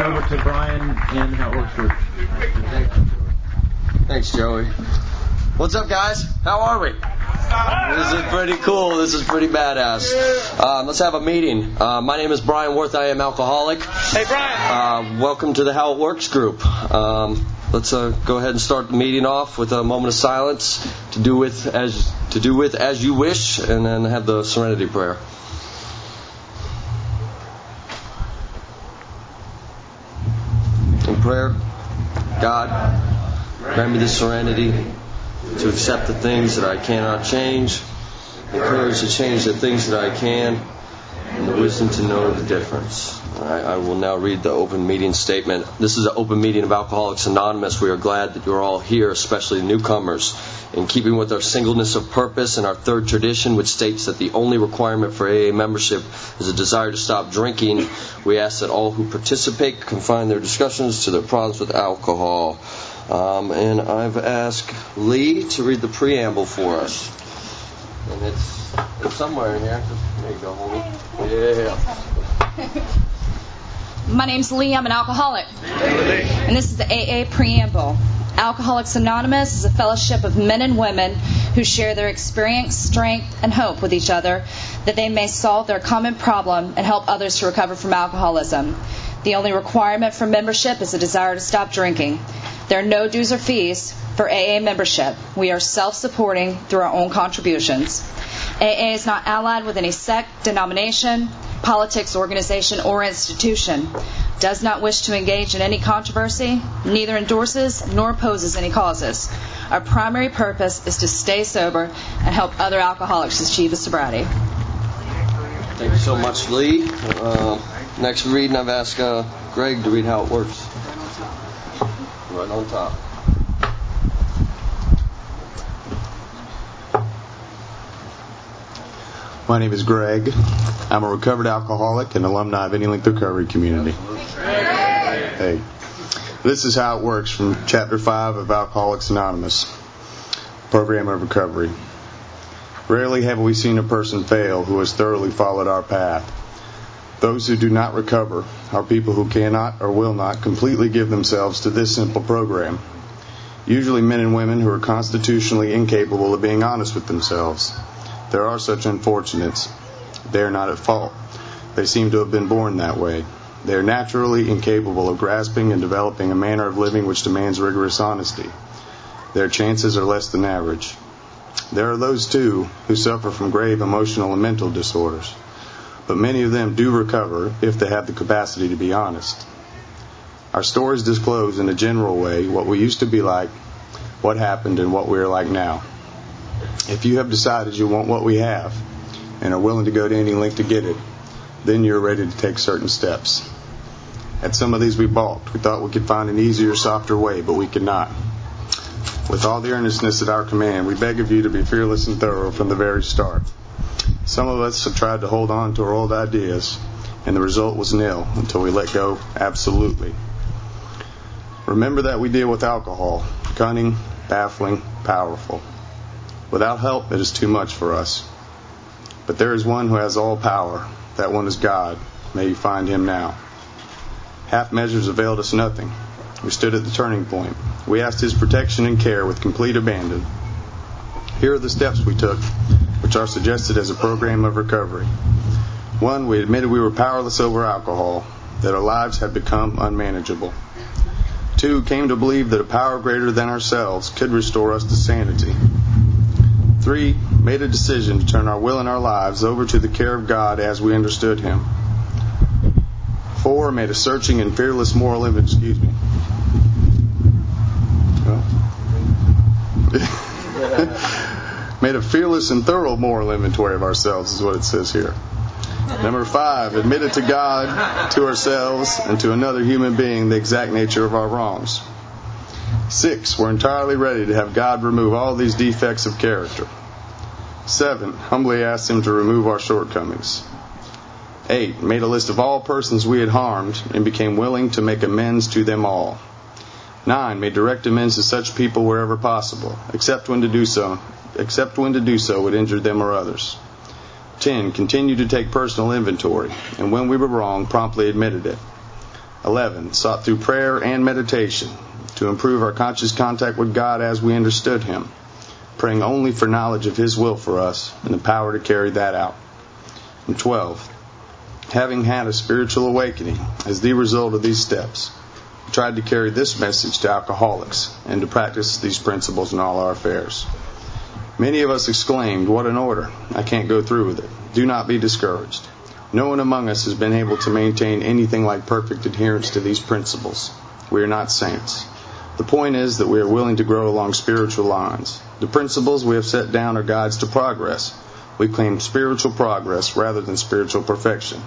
over to Brian in How It Works Group. Thanks, Joey. What's up, guys? How are we? This is pretty cool. This is pretty badass. Let's have a meeting. My name is Brian Worth. I am alcoholic. Hey, Brian. Welcome to the How It Works Group. Let's go ahead and start the meeting off with a moment of silence to do with as you wish, and then have the Serenity Prayer. In prayer, God, grant me the serenity to accept the things that I cannot change, the courage to change the things that I can, and the wisdom to know the difference. I will now read the open meeting statement. This is an open meeting of Alcoholics Anonymous. We are glad that you're all here, especially newcomers. In keeping with our singleness of purpose and our third tradition, which states that the only requirement for AA membership is a desire to stop drinking, we ask that all who participate confine their discussions to their problems with alcohol. And I've asked Lee to read the preamble for us. And it's somewhere in here. There you go, homie. Yeah. My name's Lee. I'm an alcoholic. And this is the AA preamble. Alcoholics Anonymous is a fellowship of men and women who share their experience, strength, and hope with each other that they may solve their common problem and help others to recover from alcoholism. The only requirement for membership is a desire to stop drinking. There are no dues or fees for AA membership. We are self-supporting through our own contributions. AA is not allied with any sect, denomination, politics, organization, or institution. Does not wish to engage in any controversy, neither endorses nor opposes any causes. Our primary purpose is to stay sober and help other alcoholics achieve a sobriety. Thank you so much, Lee. Next reading, I've asked Greg to read How It Works. Right on top. My name is Greg. I'm a recovered alcoholic and alumni of Any Length Recovery Community. Hey. This is How It Works from Chapter 5 of Alcoholics Anonymous, Program of Recovery. Rarely have we seen a person fail who has thoroughly followed our path. Those who do not recover are people who cannot or will not completely give themselves to this simple program. Usually men and women who are constitutionally incapable of being honest with themselves. There are such unfortunates. They are not at fault. They seem to have been born that way. They are naturally incapable of grasping and developing a manner of living which demands rigorous honesty. Their chances are less than average. There are those, too, who suffer from grave emotional and mental disorders. But many of them do recover if they have the capacity to be honest. Our stories disclose in a general way what we used to be like, what happened, and what we are like now. If you have decided you want what we have and are willing to go to any length to get it, then you're ready to take certain steps. At some of these we balked. We thought we could find an easier, softer way, but we could not. With all the earnestness at our command, we beg of you to be fearless and thorough from the very start. Some of us have tried to hold on to our old ideas, and the result was nil until we let go absolutely. Remember that we deal with alcohol, cunning, baffling, powerful. Without help, it is too much for us. But there is one who has all power. That one is God. May you find him now. Half measures availed us nothing. We stood at the turning point. We asked his protection and care with complete abandon. Here are the steps we took, which are suggested as a program of recovery. 1, we admitted we were powerless over alcohol, that our lives had become unmanageable. 2, came to believe that a power greater than ourselves could restore us to sanity. 3, made a decision to turn our will and our lives over to the care of God as we understood Him. 4, made a searching and fearless moral inventory. Made a fearless and thorough moral inventory of ourselves, is what it says here. Number 5, admitted to God, to ourselves, and to another human being the exact nature of our wrongs. 6, we're entirely ready to have God remove all these defects of character. 7, humbly asked Him to remove our shortcomings. 8, made a list of all persons we had harmed and became willing to make amends to them all. 9, made direct amends to such people wherever possible, except when to do so would injure them or others. 10, continued to take personal inventory, and when we were wrong, promptly admitted it. 11. Sought through prayer and meditation to improve our conscious contact with God as we understood Him, praying only for knowledge of His will for us and the power to carry that out. And 12. Having had a spiritual awakening as the result of these steps, we tried to carry this message to alcoholics and to practice these principles in all our affairs. Many of us exclaimed, "What an order! I can't go through with it." Do not be discouraged. No one among us has been able to maintain anything like perfect adherence to these principles. We are not saints. The point is that we are willing to grow along spiritual lines. The principles we have set down are guides to progress. We claim spiritual progress rather than spiritual perfection.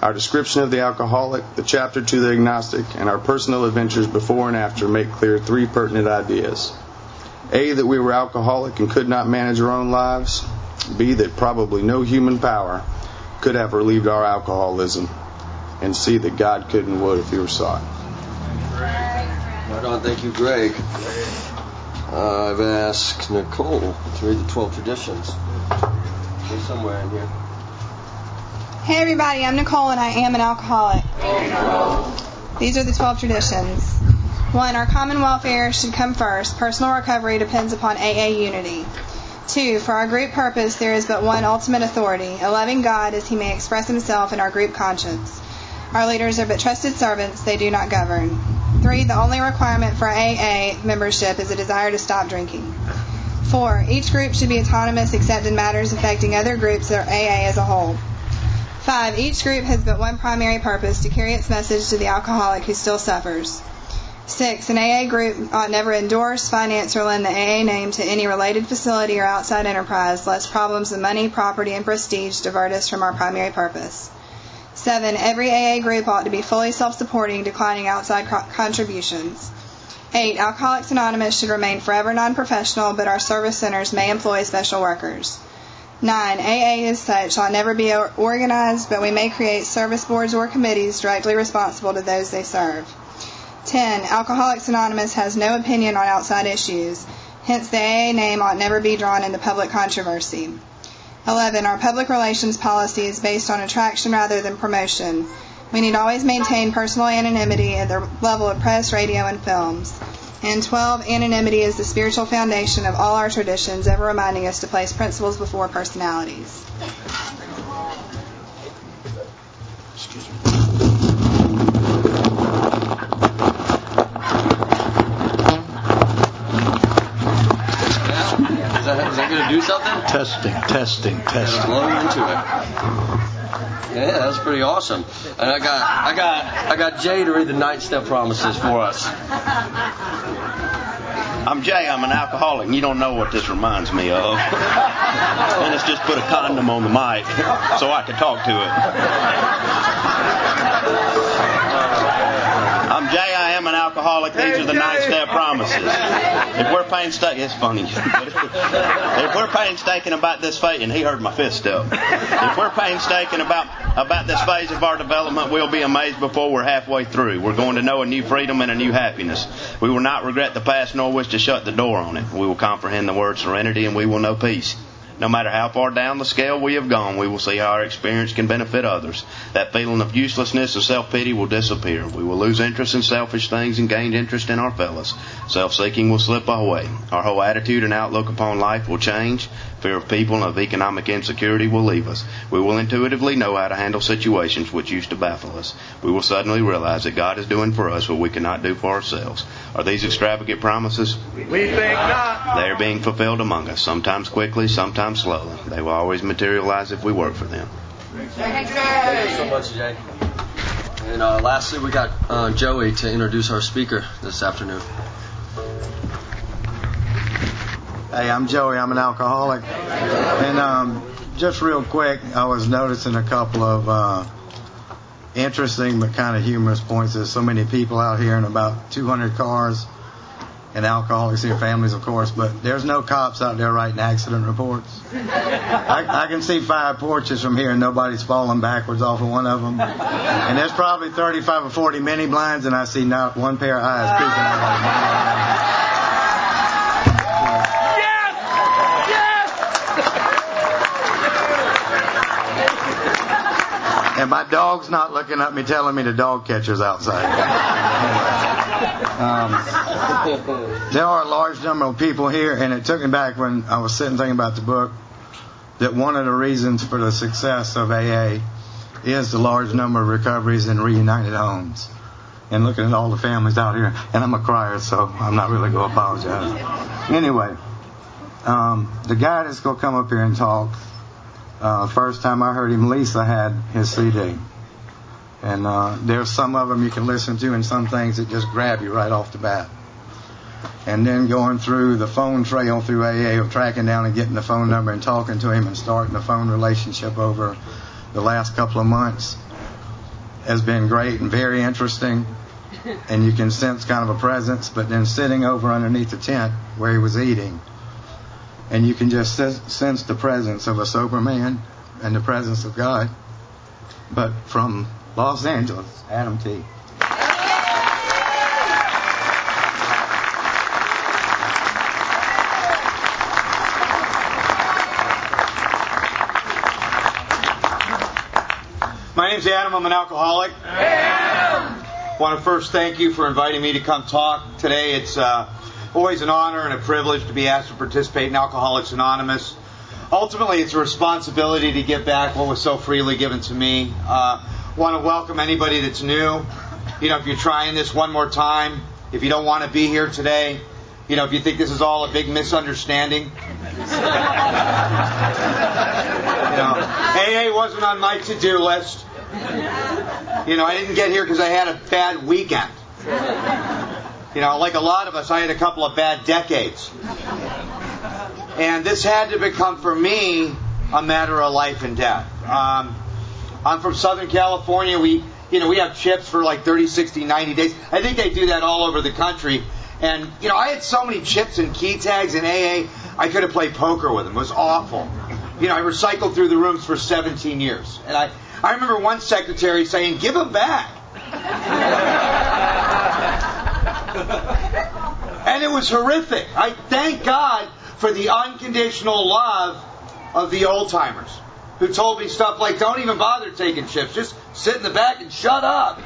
Our description of the alcoholic, the chapter to the agnostic, and our personal adventures before and after make clear three pertinent ideas. A, that we were alcoholic and could not manage our own lives. B, that probably no human power could have relieved our alcoholism. And C, that God could and would if He were sought. Right on, thank you, Greg. I've asked Nicole to read the 12 traditions. They're somewhere in here. Hey everybody, I'm Nicole and I am an alcoholic. These are the 12 traditions. 1. Our common welfare should come first. Personal recovery depends upon AA unity. 2. For our group purpose, there is but one ultimate authority, a loving God as He may express Himself in our group conscience. Our leaders are but trusted servants, they do not govern. 3. The only requirement for AA membership is a desire to stop drinking. 4. Each group should be autonomous except in matters affecting other groups or AA as a whole. 5. Each group has but one primary purpose, to carry its message to the alcoholic who still suffers. 6. An AA group ought never endorse, finance, or lend the AA name to any related facility or outside enterprise, lest problems of money, property, and prestige divert us from our primary purpose. 7. Every AA group ought to be fully self-supporting, declining outside contributions. 8. Alcoholics Anonymous should remain forever non-professional, but our service centers may employ special workers. 9. AA as such ought never be organized, but we may create service boards or committees directly responsible to those they serve. 10. Alcoholics Anonymous has no opinion on outside issues. Hence, the AA name ought never be drawn into public controversy. 11. Our public relations policy is based on attraction rather than promotion. We need always maintain personal anonymity at the level of press, radio, and films. And 12. Anonymity is the spiritual foundation of all our traditions, ever reminding us to place principles before personalities. Excuse me. Is that going to do something? Testing. Blow into it. Yeah, that's pretty awesome. And I got Jay to read the 9-step promises for us. I'm Jay. I'm an alcoholic, and you don't know what this reminds me of. And it's just put a condom on the mic so I can talk to it. I'm Jay. I am an alcoholic. These are the 9-step promises. If we're painstaking, it's funny. If we're painstaking about this phase, and he heard my fist step. If we're painstaking about this phase of our development, we'll be amazed before we're halfway through. We're going to know a new freedom and a new happiness. We will not regret the past nor wish to shut the door on it. We will comprehend the word serenity and we will know peace. No matter how far down the scale we have gone, we will see how our experience can benefit others. That feeling of uselessness and self-pity will disappear. We will lose interest in selfish things and gain interest in our fellows. Self-seeking will slip away. Our whole attitude and outlook upon life will change. Fear of people and of economic insecurity will leave us. We will intuitively know how to handle situations which used to baffle us. We will suddenly realize that God is doing for us what we cannot do for ourselves. Are these extravagant promises? We think not. They are being fulfilled among us, sometimes quickly, sometimes slowly. They will always materialize if we work for them. Thank you so much, Jay. And lastly, we got Joey to introduce our speaker this afternoon. Hey, I'm Joey. I'm an alcoholic. And just real quick, I was noticing a couple of interesting but kind of humorous points. There's so many people out here and about 200 cars and alcoholics in families, of course, but there's no cops out there writing accident reports. I can see 5 porches from here and nobody's falling backwards off of one of them. And there's probably 35 or 40 mini blinds and I see not one pair of eyes peeking out of them. And my dog's not looking at me telling me the dog catcher's outside. There are a large number of people here, and it took me back when I was sitting thinking about the book, that one of the reasons for the success of AA is the large number of recoveries and reunited homes. And looking at all the families out here, and I'm a crier, so I'm not really going to apologize. Anyway, the guy that's going to come up here and talk, first time I heard him, Lisa had his CD. And there's some of them you can listen to and some things that just grab you right off the bat. And then going through the phone trail through AA of tracking down and getting the phone number and talking to him and starting a phone relationship over the last couple of months has been great and very interesting. And you can sense kind of a presence, but then sitting over underneath the tent where he was eating, and you can just sense the presence of a sober man and the presence of God. But from Los Angeles, Adam T. My name's Adam. I'm an alcoholic. I want to first thank you for inviting me to come talk today. It's always an honor and a privilege to be asked to participate in Alcoholics Anonymous. Ultimately, it's a responsibility to give back what was so freely given to me. Want to welcome anybody that's new. If you're trying this one more time, if you don't want to be here today, if you think this is all a big misunderstanding. AA wasn't on my to-do list. I didn't get here because I had a bad weekend. Like a lot of us, I had a couple of bad decades. And this had to become, for me, a matter of life and death. I'm from Southern California. We have chips for like 30, 60, 90 days. I think they do that all over the country. And, I had so many chips and key tags in AA, I could have played poker with them. It was awful. I recycled through the rooms for 17 years. And I remember one secretary saying, give them back. And it was horrific. I thank God for the unconditional love of the old-timers who told me stuff like, don't even bother taking chips. Just sit in the back and shut up.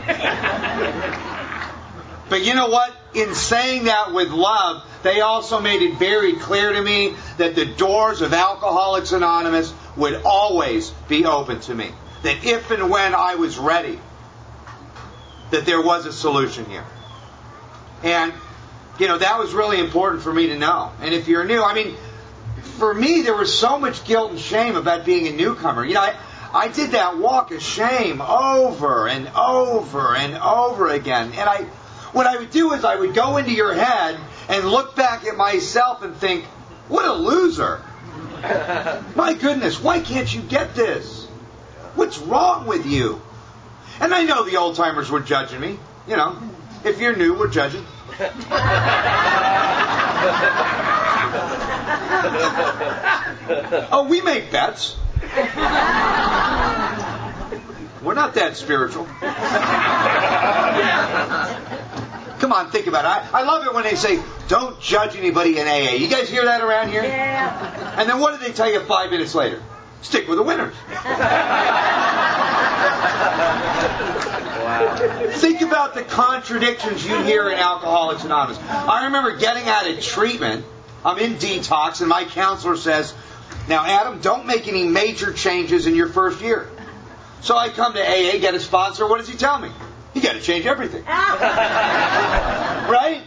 But you know what? In saying that with love, they also made it very clear to me that the doors of Alcoholics Anonymous would always be open to me. That if and when I was ready, that there was a solution here. And, that was really important for me to know. And if you're new, for me, there was so much guilt and shame about being a newcomer. I did that walk of shame over and over and over again. And what I would do is I would go into your head and look back at myself and think, what a loser. My goodness, why can't you get this? What's wrong with you? And I know the old-timers were judging me. If you're new, we're judging. Oh, we make bets. We're not that spiritual. Come on, think about it. I love it when they say, don't judge anybody in AA. You guys hear that around here? Yeah. And then what do they tell you 5 minutes later? Stick with the winners. Wow. Think about the contradictions you hear in Alcoholics Anonymous. I remember getting out of treatment. I'm in detox, and my counselor says, now, Adam, don't make any major changes in your first year. So I come to AA, get a sponsor. What does he tell me? You got to change everything. Right?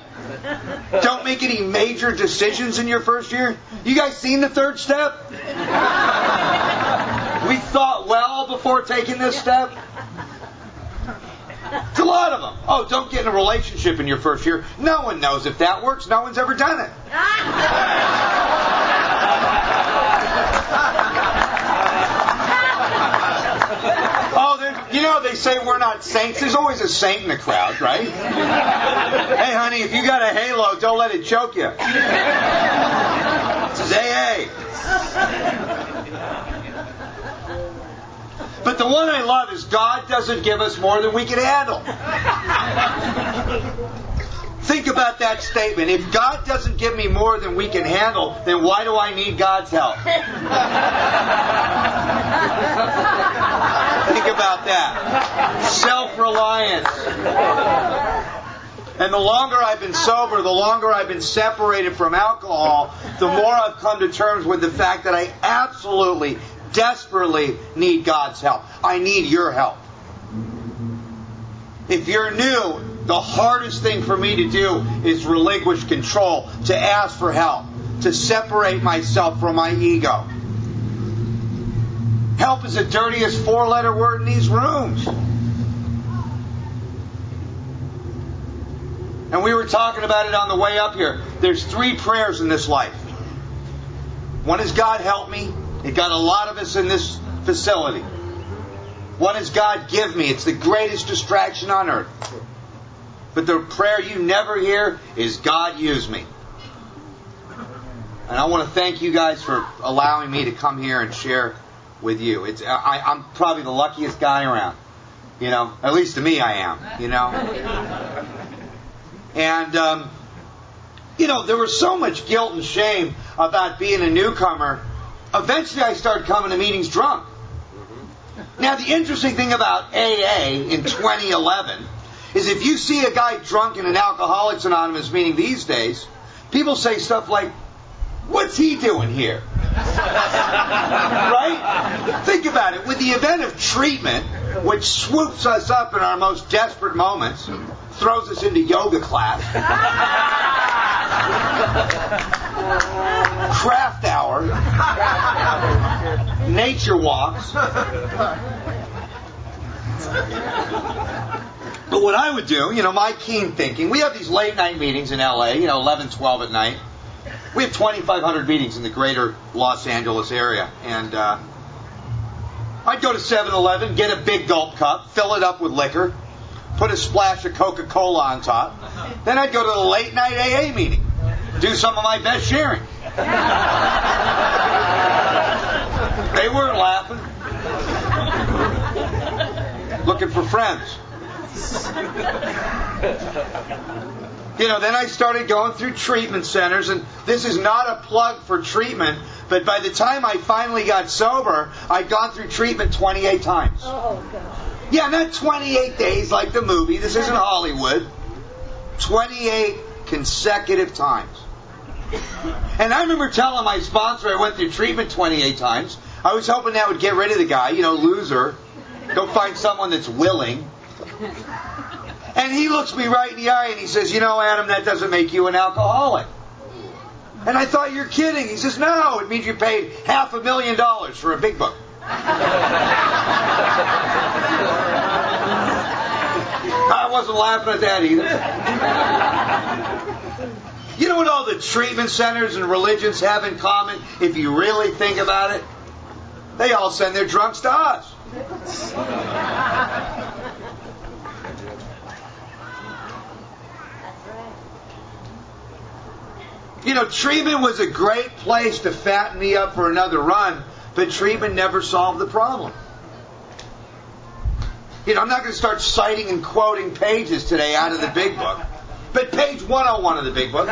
Don't make any major decisions in your first year. You guys seen the third step? We thought well before taking this step. It's a lot of them. Oh, don't get in a relationship in your first year. No one knows if that works. No one's ever done it. They say we're not saints. There's always a saint in the crowd, right? Hey, honey, if you got a halo, don't let it choke you. This is AA. But the one I love is God doesn't give us more than we can handle. Think about that statement. If God doesn't give me more than we can handle, then why do I need God's help? Think about that. Self-reliance. And the longer I've been sober, the longer I've been separated from alcohol, the more I've come to terms with the fact that I absolutely, desperately need God's help. I need your help. If you're new, the hardest thing for me to do is relinquish control, to ask for help, to separate myself from my ego. Help is the dirtiest four-letter word in these rooms. And we were talking about it on the way up here. There's 3 prayers in this life. One is, God help me. It got a lot of us in this facility. One is, God give me. It's the greatest distraction on earth. But the prayer you never hear is, God use me. And I want to thank you guys for allowing me to come here and share with you. I'm probably the luckiest guy around. You know, at least to me I am. You know. And, there was so much guilt and shame about being a newcomer. Eventually I started coming to meetings drunk. Now, the interesting thing about AA in 2011 is if you see a guy drunk in an Alcoholics Anonymous meeting these days, people say stuff like, what's he doing here? Right? Think about it. With the event of treatment, which swoops us up in our most desperate moments, throws us into yoga class, craft hour, nature walks. But what I would do, my keen thinking, we have these late night meetings in LA, 11, 12 at night. We have 2,500 meetings in the greater Los Angeles area. And I'd go to 7-Eleven, get a big gulp cup, fill it up with liquor, put a splash of Coca-Cola on top. Then I'd go to the late night AA meeting, do some of my best sharing. They weren't laughing. Looking for friends. Then I started going through treatment centers, and this is not a plug for treatment, but by the time I finally got sober, I'd gone through treatment 28 times. Oh, God. Yeah, not 28 days like the movie. This isn't Hollywood. 28 consecutive times. And I remember telling my sponsor I went through treatment 28 times. I was hoping that would get rid of the guy, loser. Go find someone that's willing. And he looks me right in the eye and he says, Adam, that doesn't make you an alcoholic. And I thought, you're kidding. He says, no, it means you paid $500,000 for a big book. I wasn't laughing at that either. You know what all the treatment centers and religions have in common, if you really think about it? They all send their drunks to us. Treatment was a great place to fatten me up for another run, but treatment never solved the problem. I'm not going to start citing and quoting pages today out of the big book, but page 101 of the big book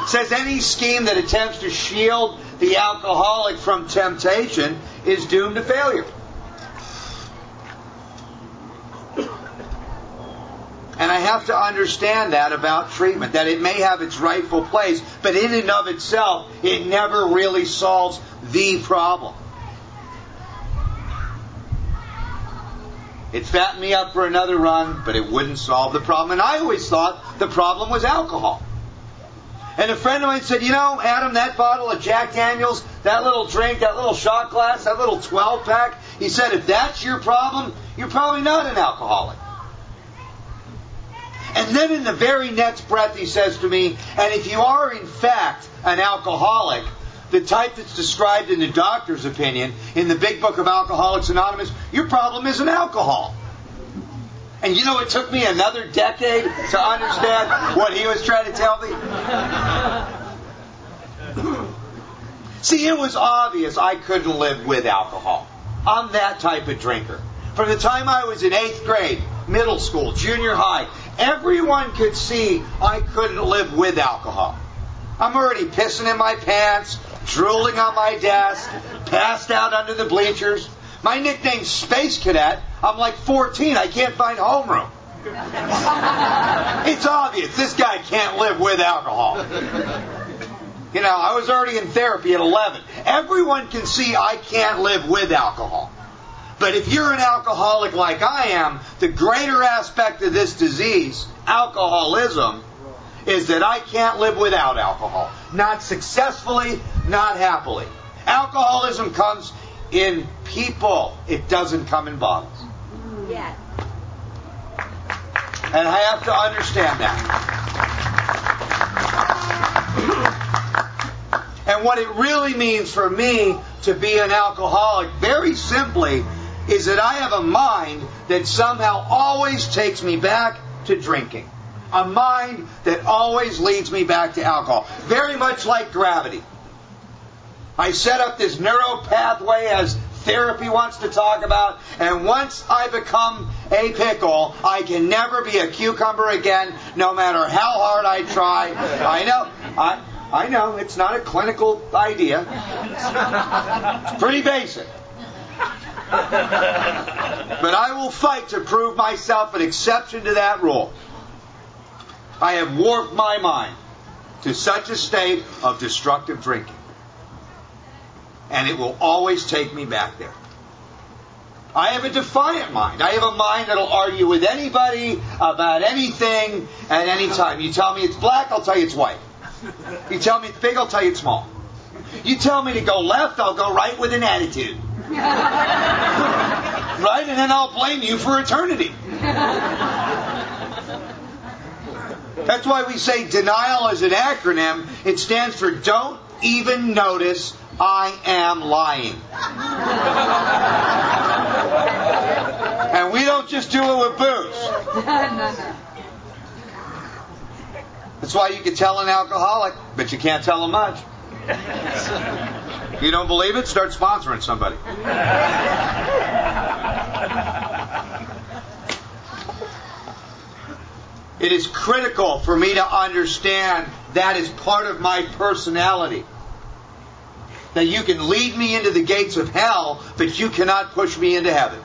says any scheme that attempts to shield the alcoholic from temptation is doomed to failure. And I have to understand that about treatment, that it may have its rightful place, but in and of itself, it never really solves the problem. It fattened me up for another run, but it wouldn't solve the problem. And I always thought the problem was alcohol. And a friend of mine said, Adam, that bottle of Jack Daniels, that little drink, that little shot glass, that little 12-pack, he said, if that's your problem, you're probably not an alcoholic. And then in the very next breath he says to me, and if you are in fact an alcoholic, the type that's described in the doctor's opinion, in the big book of Alcoholics Anonymous, your problem isn't alcohol. And it took me another decade to understand what he was trying to tell me. See, it was obvious I couldn't live with alcohol. I'm that type of drinker. From the time I was in 8th grade, middle school, junior high, everyone could see I couldn't live with alcohol. I'm already pissing in my pants, drooling on my desk, passed out under the bleachers. My nickname's Space Cadet. I'm like 14. I can't find homeroom. It's obvious. This guy can't live with alcohol. You know, I was already in therapy at 11. Everyone can see I can't live with alcohol. But if you're an alcoholic like I am, the greater aspect of this disease, alcoholism, is that I can't live without alcohol. Not successfully, not happily. Alcoholism comes in people. It doesn't come in bottles. Yeah. And I have to understand that. And what it really means for me to be an alcoholic, very simply, is that I have a mind that somehow always takes me back to drinking. A mind that always leads me back to alcohol. Very much like gravity. I set up this neural pathway as therapy wants to talk about, and once I become a pickle, I can never be a cucumber again, no matter how hard I try. I know, it's not a clinical idea. It's pretty basic. But I will fight to prove myself an exception to that rule. I have warped my mind to such a state of destructive drinking. And it will always take me back there. I have a defiant mind. I have a mind that'll argue with anybody about anything at any time. You tell me it's black, I'll tell you it's white. You tell me it's big, I'll tell you it's small. You tell me to go left, I'll go right with an attitude. Right? And then I'll blame you for eternity. That's why we say denial is an acronym. It stands for don't even notice I am lying. And we don't just do it with booze. That's why you can tell an alcoholic, but you can't tell them much. You don't believe it? Start sponsoring somebody. It is critical for me to understand that is part of my personality. That you can lead me into the gates of hell, but you cannot push me into heaven.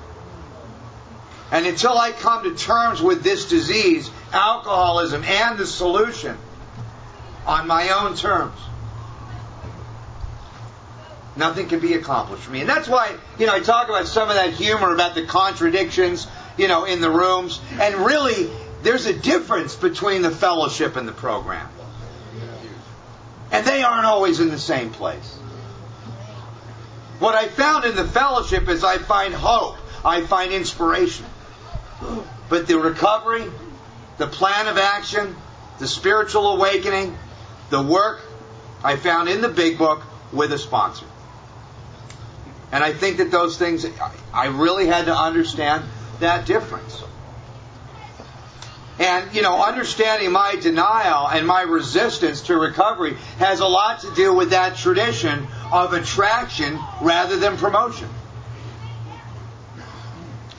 And until I come to terms with this disease, alcoholism, and the solution on my own terms, nothing can be accomplished for me. And that's why, I talk about some of that humor about the contradictions, in the rooms. And really, there's a difference between the fellowship and the program. And they aren't always in the same place. What I found in the fellowship is I find hope. I find inspiration. But the recovery, the plan of action, the spiritual awakening, the work, I found in the big book with a sponsor. And I think that those things, I really had to understand that difference. And, understanding my denial and my resistance to recovery has a lot to do with that tradition of attraction rather than promotion.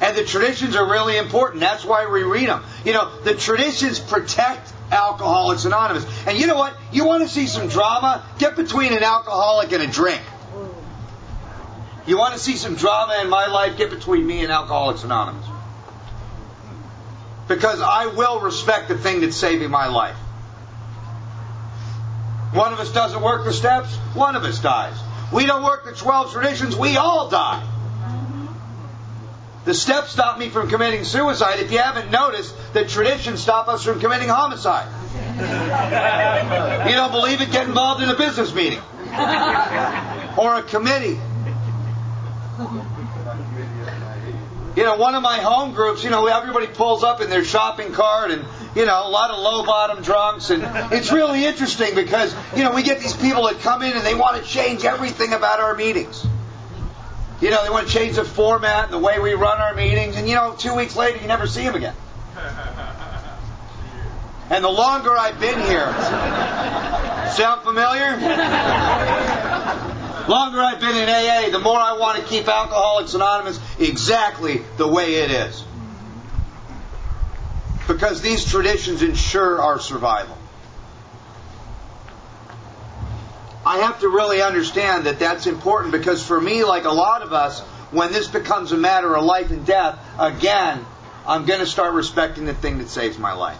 And the traditions are really important. That's why we read them. The traditions protect Alcoholics Anonymous. And you know what? You want to see some drama? Get between an alcoholic and a drink. You want to see some drama in my life? Get between me and Alcoholics Anonymous. Because I will respect the thing that's saving my life. One of us doesn't work the steps, one of us dies. We don't work the 12 traditions, we all die. The steps stop me from committing suicide. If you haven't noticed, the traditions stop us from committing homicide. You don't believe it? Get involved in a business meeting. Or a committee. One of my home groups, everybody pulls up in their shopping cart and, a lot of low-bottom drunks. And it's really interesting because, we get these people that come in and they want to change everything about our meetings. They want to change the format and the way we run our meetings. And, 2 weeks later, you never see them again. And the longer I've been here, sound familiar? Longer I've been in AA, the more I want to keep Alcoholics Anonymous exactly the way it is. Because these traditions ensure our survival. I have to really understand that that's important, because for me, like a lot of us, when this becomes a matter of life and death, again, I'm going to start respecting the thing that saves my life.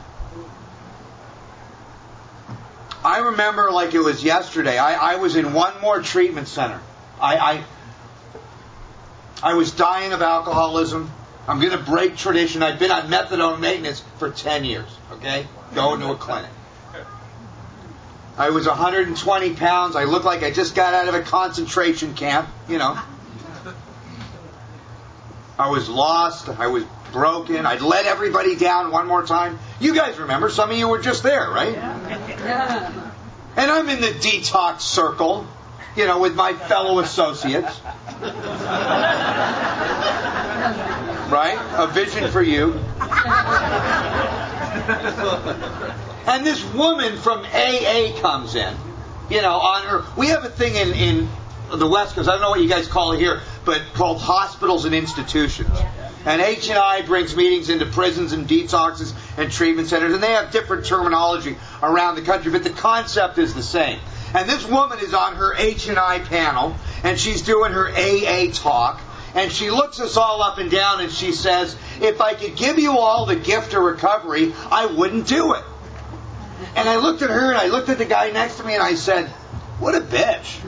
I remember like it was yesterday. I was in one more treatment center. I was dying of alcoholism. I'm going to break tradition. I've been on methadone maintenance for 10 years. Okay? Going to a clinic. I was 120 pounds. I looked like I just got out of a concentration camp. You know. I was lost. I was broken. I'd let everybody down one more time. You guys remember. Some of you were just there, right? Yeah. And I'm in the detox circle, you know, with my fellow associates. Right? A vision for you. And this woman from AA comes in. You know, on her... We have a thing in the West Coast, I don't know what you guys call it here, but called hospitals and institutions. And H&I brings meetings into prisons and detoxes and treatment centers, and they have different terminology around the country, but the concept is the same. And this woman is on her H&I panel, and she's doing her AA talk, and she looks us all up and down, and she says, if I could give you all the gift of recovery, I wouldn't do it. And I looked at her, and I looked at the guy next to me, and I said, what a bitch.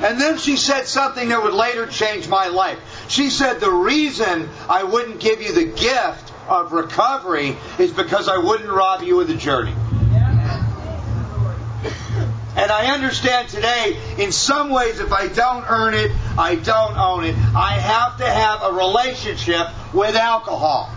And then she said something that would later change my life. She said, the reason I wouldn't give you the gift of recovery is because I wouldn't rob you of the journey. And I understand today, in some ways, if I don't earn it, I don't own it. I have to have a relationship with alcohol.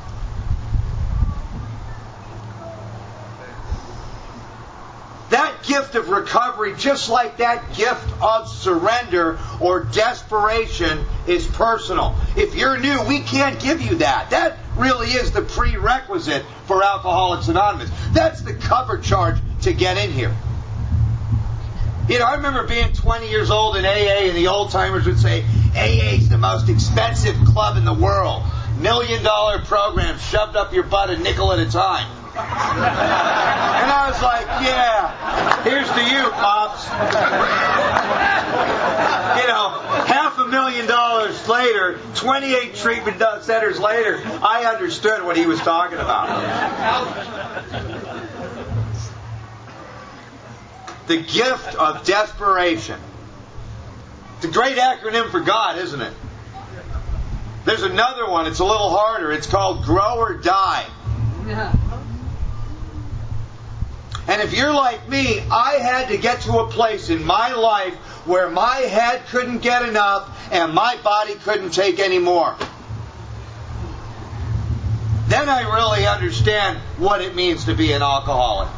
That gift of recovery, just like that gift of surrender or desperation, is personal. If you're new, we can't give you that. That really is the prerequisite for Alcoholics Anonymous. That's the cover charge to get in here. You know, I remember being 20 years old in AA, and the old-timers would say, AA's the most expensive club in the world. $1 million program shoved up your butt a nickel at a time. And I was like, yeah, here's to you, Pops. You know, $500,000 later, 28 treatment centers later, I understood what he was talking about. The gift of desperation. It's a great acronym for God, isn't it? There's another one, it's a little harder. It's called Grow or Die. And if you're like me, I had to get to a place in my life where my head couldn't get enough and my body couldn't take any more. Then I really understand what it means to be an alcoholic.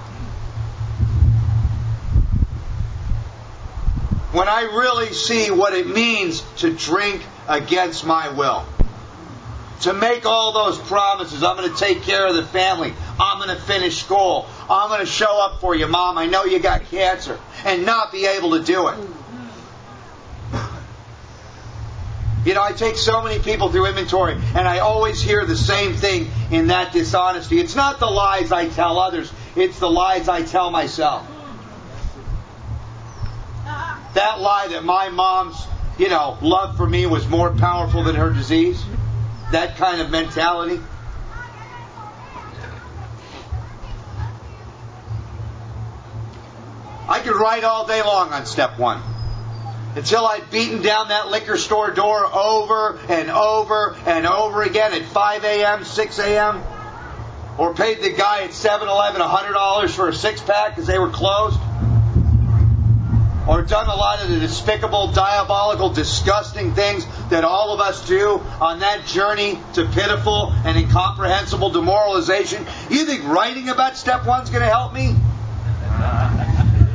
When I really see what it means to drink against my will. To make all those promises. I'm going to take care of the family. I'm going to finish school. I'm going to show up for you, Mom. I know you got cancer. And not be able to do it. You know, I take so many people through inventory, and I always hear the same thing in that dishonesty. It's not the lies I tell others. It's the lies I tell myself. That lie that my mom's, love for me was more powerful than her disease. That kind of mentality. I could write all day long on step one. Until I'd beaten down that liquor store door over and over and over again at 5 a.m., 6 a.m. Or paid the guy at 7-Eleven $100 for a six-pack because they were closed. Or done a lot of the despicable, diabolical, disgusting things that all of us do on that journey to pitiful and incomprehensible demoralization. You think writing about step one's going to help me?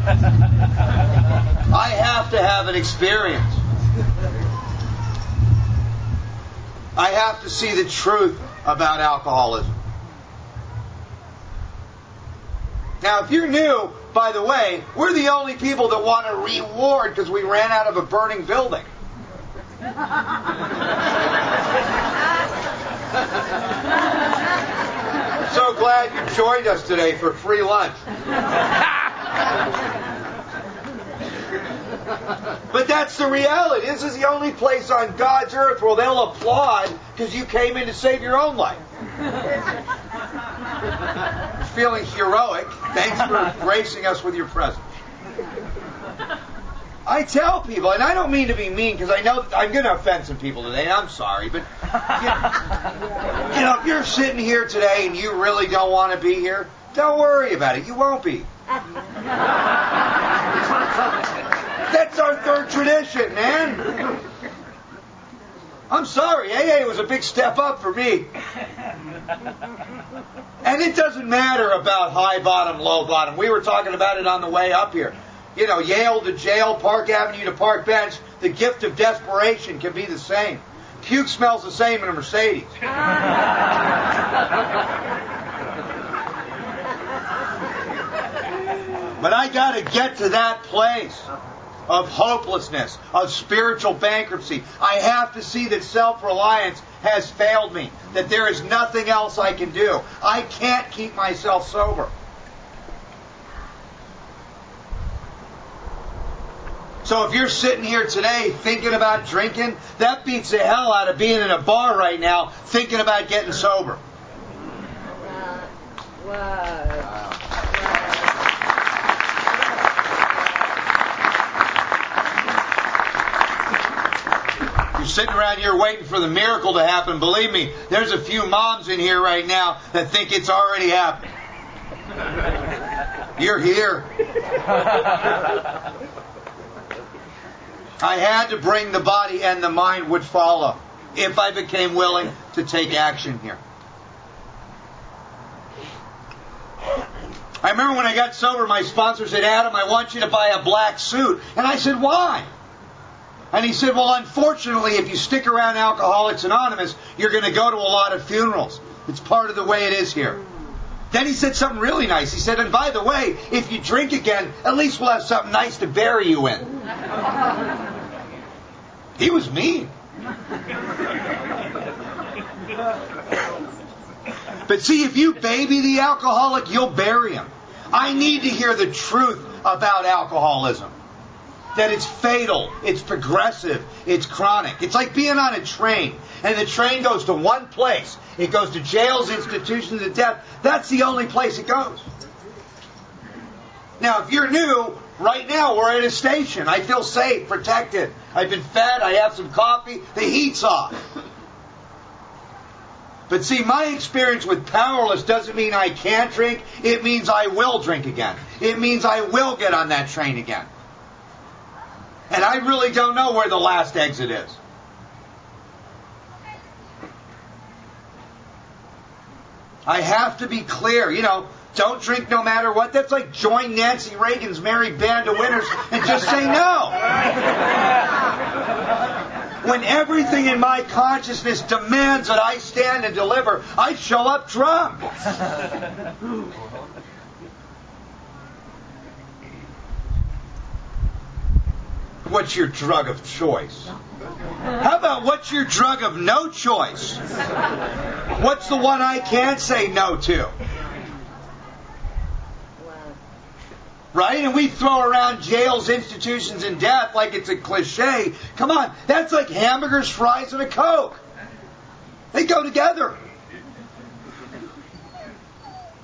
I have to have an experience. I have to see the truth about alcoholism. Now, if you're new, by the way, we're the only people that want a reward because we ran out of a burning building. So glad glad you joined us today for free lunch. But that's the reality. This is the only place on God's earth where they'll applaud because you came in to save your own life. Feeling heroic. Thanks for gracing us with your presence. I tell people, and I don't mean to be mean because I know I'm going to offend some people today, and I'm sorry, but you know, if you're sitting here today and you really don't want to be here, don't worry about it. You won't be. That's our third tradition, man. I'm sorry, AA was a big step up for me. And it doesn't matter about high bottom, low bottom. We were talking about it on the way up here. You know, Yale to jail, Park Avenue to Park Bench, the gift of desperation can be the same. Puke smells the same in a Mercedes. But I got to get to that place of hopelessness, of spiritual bankruptcy. I have to see that self-reliance has failed me, that there is nothing else I can do. I can't keep myself sober. So if you're sitting here today thinking about drinking, that beats the hell out of being in a bar right now thinking about getting sober. You're sitting around here waiting for the miracle to happen. Believe me, there's a few moms in here right now that think it's already happened. You're here. I had to bring the body and the mind would follow if I became willing to take action here. I remember when I got sober, my sponsor said, Adam, I want you to buy a black suit. And I said, why? And he said, well, unfortunately, if you stick around Alcoholics Anonymous, you're going to go to a lot of funerals. It's part of the way it is here. Then he said something really nice. He said, and by the way, if you drink again, at least we'll have something nice to bury you in. He was mean. But see, if you baby the alcoholic, you'll bury him. I need to hear the truth about alcoholism. That it's fatal, it's progressive, it's chronic. It's like being on a train, and the train goes to one place. It goes to jails, institutions, and death. That's the only place it goes. Now, if you're new, right now we're at a station. I feel safe, protected. I've been fed, I have some coffee, the heat's off. But see, my experience with powerless doesn't mean I can't drink. It means I will drink again. It means I will get on that train again. And I really don't know where the last exit is. I have to be clear. You know, don't drink no matter what. That's like join Nancy Reagan's Merry Band of Winners and just say no. When everything in my consciousness demands that I stand and deliver, I show up drunk. What's your drug of choice? How about what's your drug of no choice? What's the one I can't say no to? Right? And we throw around jails, institutions, and death like it's a cliche. Come on, that's like hamburgers, fries, and a Coke. They go together.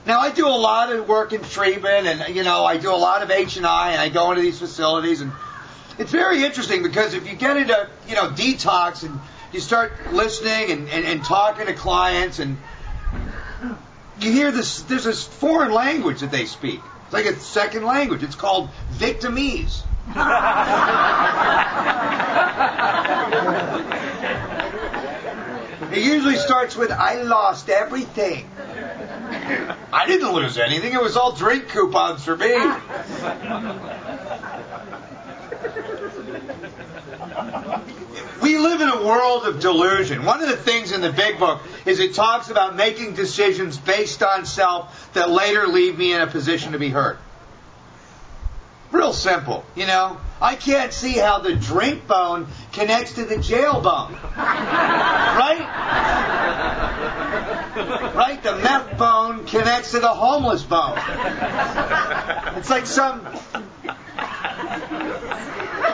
Now, I do a lot of work in treatment, and, you know, I do a lot of H&I, and I go into these facilities, and it's very interesting because if you get into, you know, detox and you start listening and talking to clients and you hear this, there's this foreign language that they speak. It's like a second language. It's called victimese. It usually starts with, I lost everything. I didn't lose anything. It was all drink coupons for me. We live in a world of delusion. One of the things in the big book is it talks about making decisions based on self that later leave me in a position to be hurt. Real simple, you know. I can't see how the drink bone connects to the jail bone. Right? Right? The meth bone connects to the homeless bone. It's like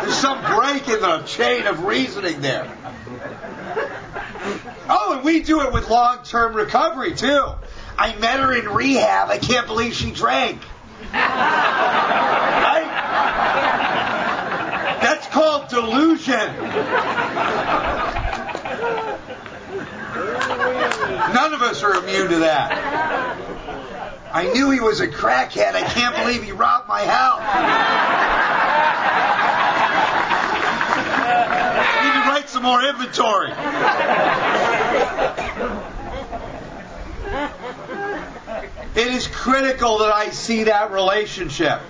there's some break in the chain of reasoning there. Oh, and we do it with long-term recovery, too. I met her in rehab. I can't believe she drank. Right? That's called delusion. None of us are immune to that. I knew he was a crackhead. I can't believe he robbed my house. I need to write some more inventory. It is critical that I see that relationship.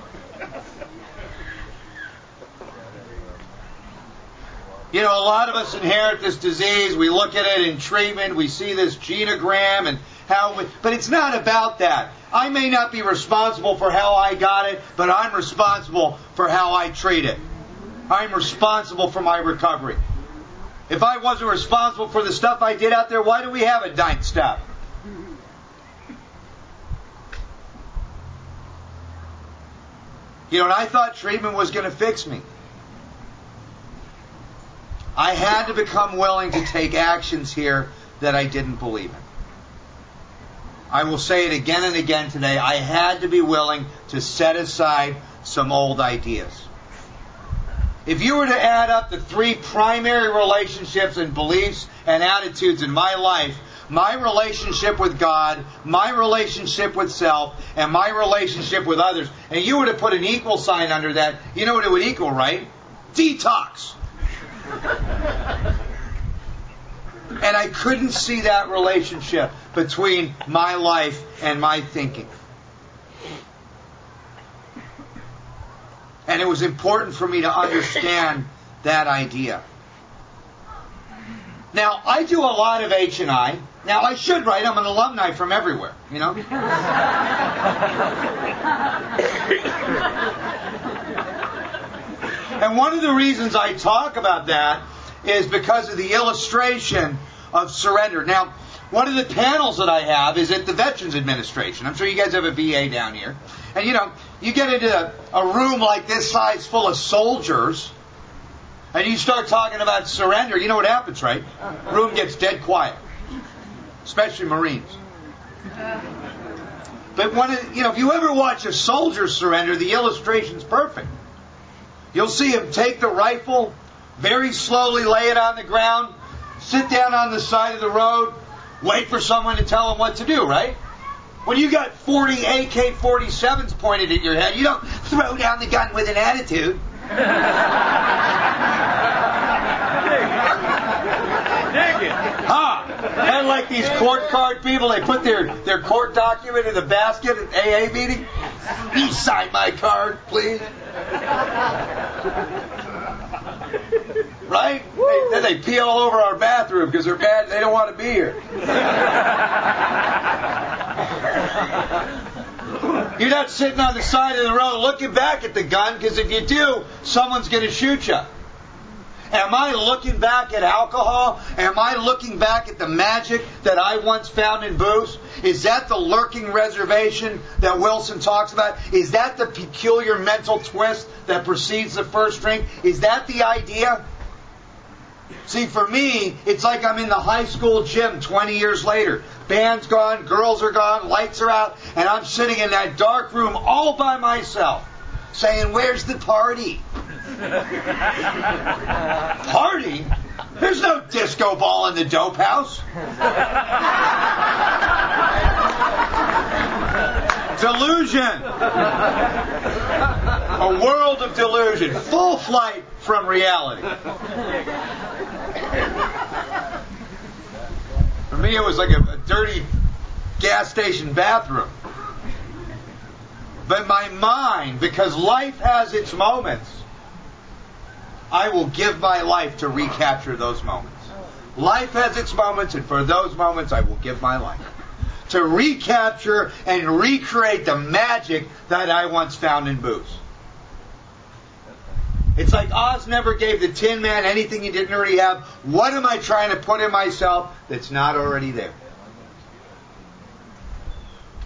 You know, a lot of us inherit this disease. We look at it in treatment. We see this genogram and but it's not about that. I may not be responsible for how I got it, but I'm responsible for how I treat it. I'm responsible for my recovery. If I wasn't responsible for the stuff I did out there, why do we have a ninth step? You know, and I thought treatment was going to fix me. I had to become willing to take actions here that I didn't believe in. I will say it again and again today. I had to be willing to set aside some old ideas. If you were to add up the 3 primary relationships and beliefs and attitudes in my life, my relationship with God, my relationship with self, and my relationship with others, and you were to put an equal sign under that, you know what it would equal, right? Detox. And I couldn't see that relationship between my life and my thinking. And it was important for me to understand that idea. Now, I do a lot of H&I. Now, I should write. I'm an alumni from everywhere, you know. And one of the reasons I talk about that is because of the illustration of surrender. Now, one of the panels that I have is at the Veterans Administration. I'm sure you guys have a VA down here. And, you know, you get into a room like this size full of soldiers, and you start talking about surrender. You know what happens, right? Room gets dead quiet, especially Marines. But if you ever watch a soldier surrender, the illustration's perfect. You'll see him take the rifle, very slowly lay it on the ground, sit down on the side of the road, wait for someone to tell him what to do, right? When you got 40 AK-47s pointed at your head, you don't throw down the gun with an attitude. And like these court card people, they put their court document in the basket at AA meeting. You sign my card, please. Right? Then they pee all over our bathroom because they're mad. They don't want to be here. You're not sitting on the side of the road looking back at the gun, because if you do, someone's going to shoot you. Am I looking back at alcohol? Am I looking back at the magic that I once found in booze? Is that the lurking reservation that Wilson talks about? Is that the peculiar mental twist that precedes the first drink? Is that the idea? See, for me, it's like I'm in the high school gym 20 years later. Band's gone, girls are gone, lights are out, and I'm sitting in that dark room all by myself, saying, "Where's the party?" Party? There's no disco ball in the dope house. Delusion. A world of delusion. Full flight from reality. For me, it was like a dirty gas station bathroom. But my mind, because life has its moments, I will give my life to recapture those moments. Life has its moments, and for those moments, I will give my life. To recapture and recreate the magic that I once found in booze. It's like Oz never gave the Tin Man anything he didn't already have. What am I trying to put in myself that's not already there?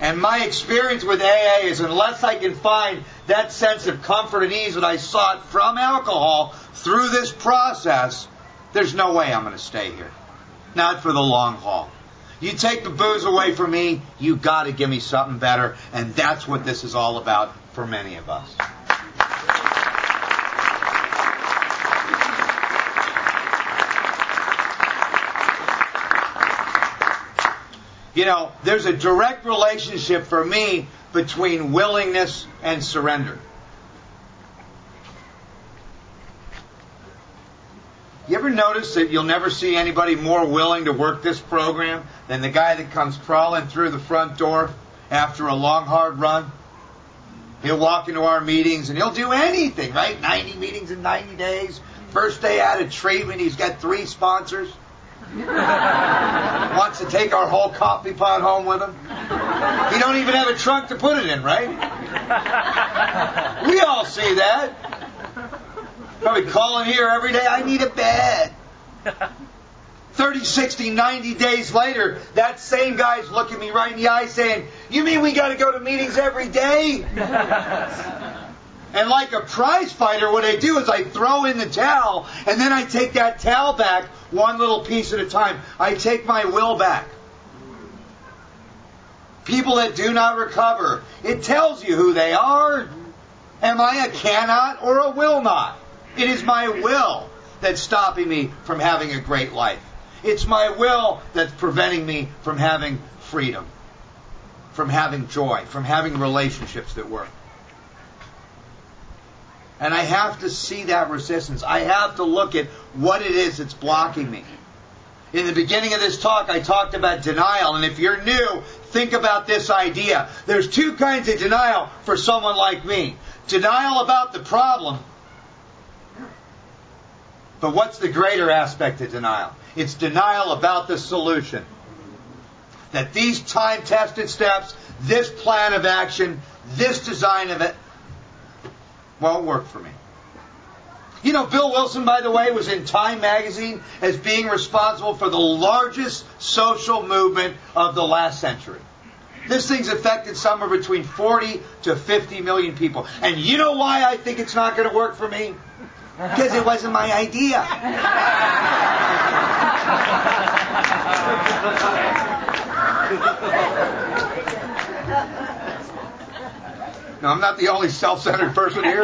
And my experience with AA is unless I can find that sense of comfort and ease that I sought from alcohol through this process, there's no way I'm going to stay here. Not for the long haul. You take the booze away from me, you got to give me something better. And that's what this is all about for many of us. You know, there's a direct relationship for me between willingness and surrender. You ever notice that you'll never see anybody more willing to work this program than the guy that comes crawling through the front door after a long, hard run? He'll walk into our meetings and he'll do anything, right? 90 meetings in 90 days. First day out of treatment, he's got 3 sponsors. Wants to take our whole coffee pot home with him. He don't even have a trunk to put it in, right? We all see that. Probably calling here every day, I need a bed. 30, 60, 90 days later, that same guy's looking me right in the eye saying, you mean we got to go to meetings every day? And like a prize fighter, what I do is I throw in the towel, and then I take that towel back one little piece at a time. I take my will back. People that do not recover, it tells you who they are. Am I a cannot or a will not? It is my will that's stopping me from having a great life. It's my will that's preventing me from having freedom, from having joy, from having relationships that work. And I have to see that resistance. I have to look at what it is that's blocking me. In the beginning of this talk, I talked about denial. And if you're new, think about this idea. There's 2 kinds of denial for someone like me. Denial about the problem. But what's the greater aspect of denial? It's denial about the solution. That these time-tested steps, this plan of action, this design of it, won't work for me. You know, Bill Wilson, by the way, was in Time magazine as being responsible for the largest social movement of the last century. This thing's affected somewhere between 40 to 50 million people. And you know why I think it's not going to work for me? Because it wasn't my idea. No, I'm not the only self-centered person here.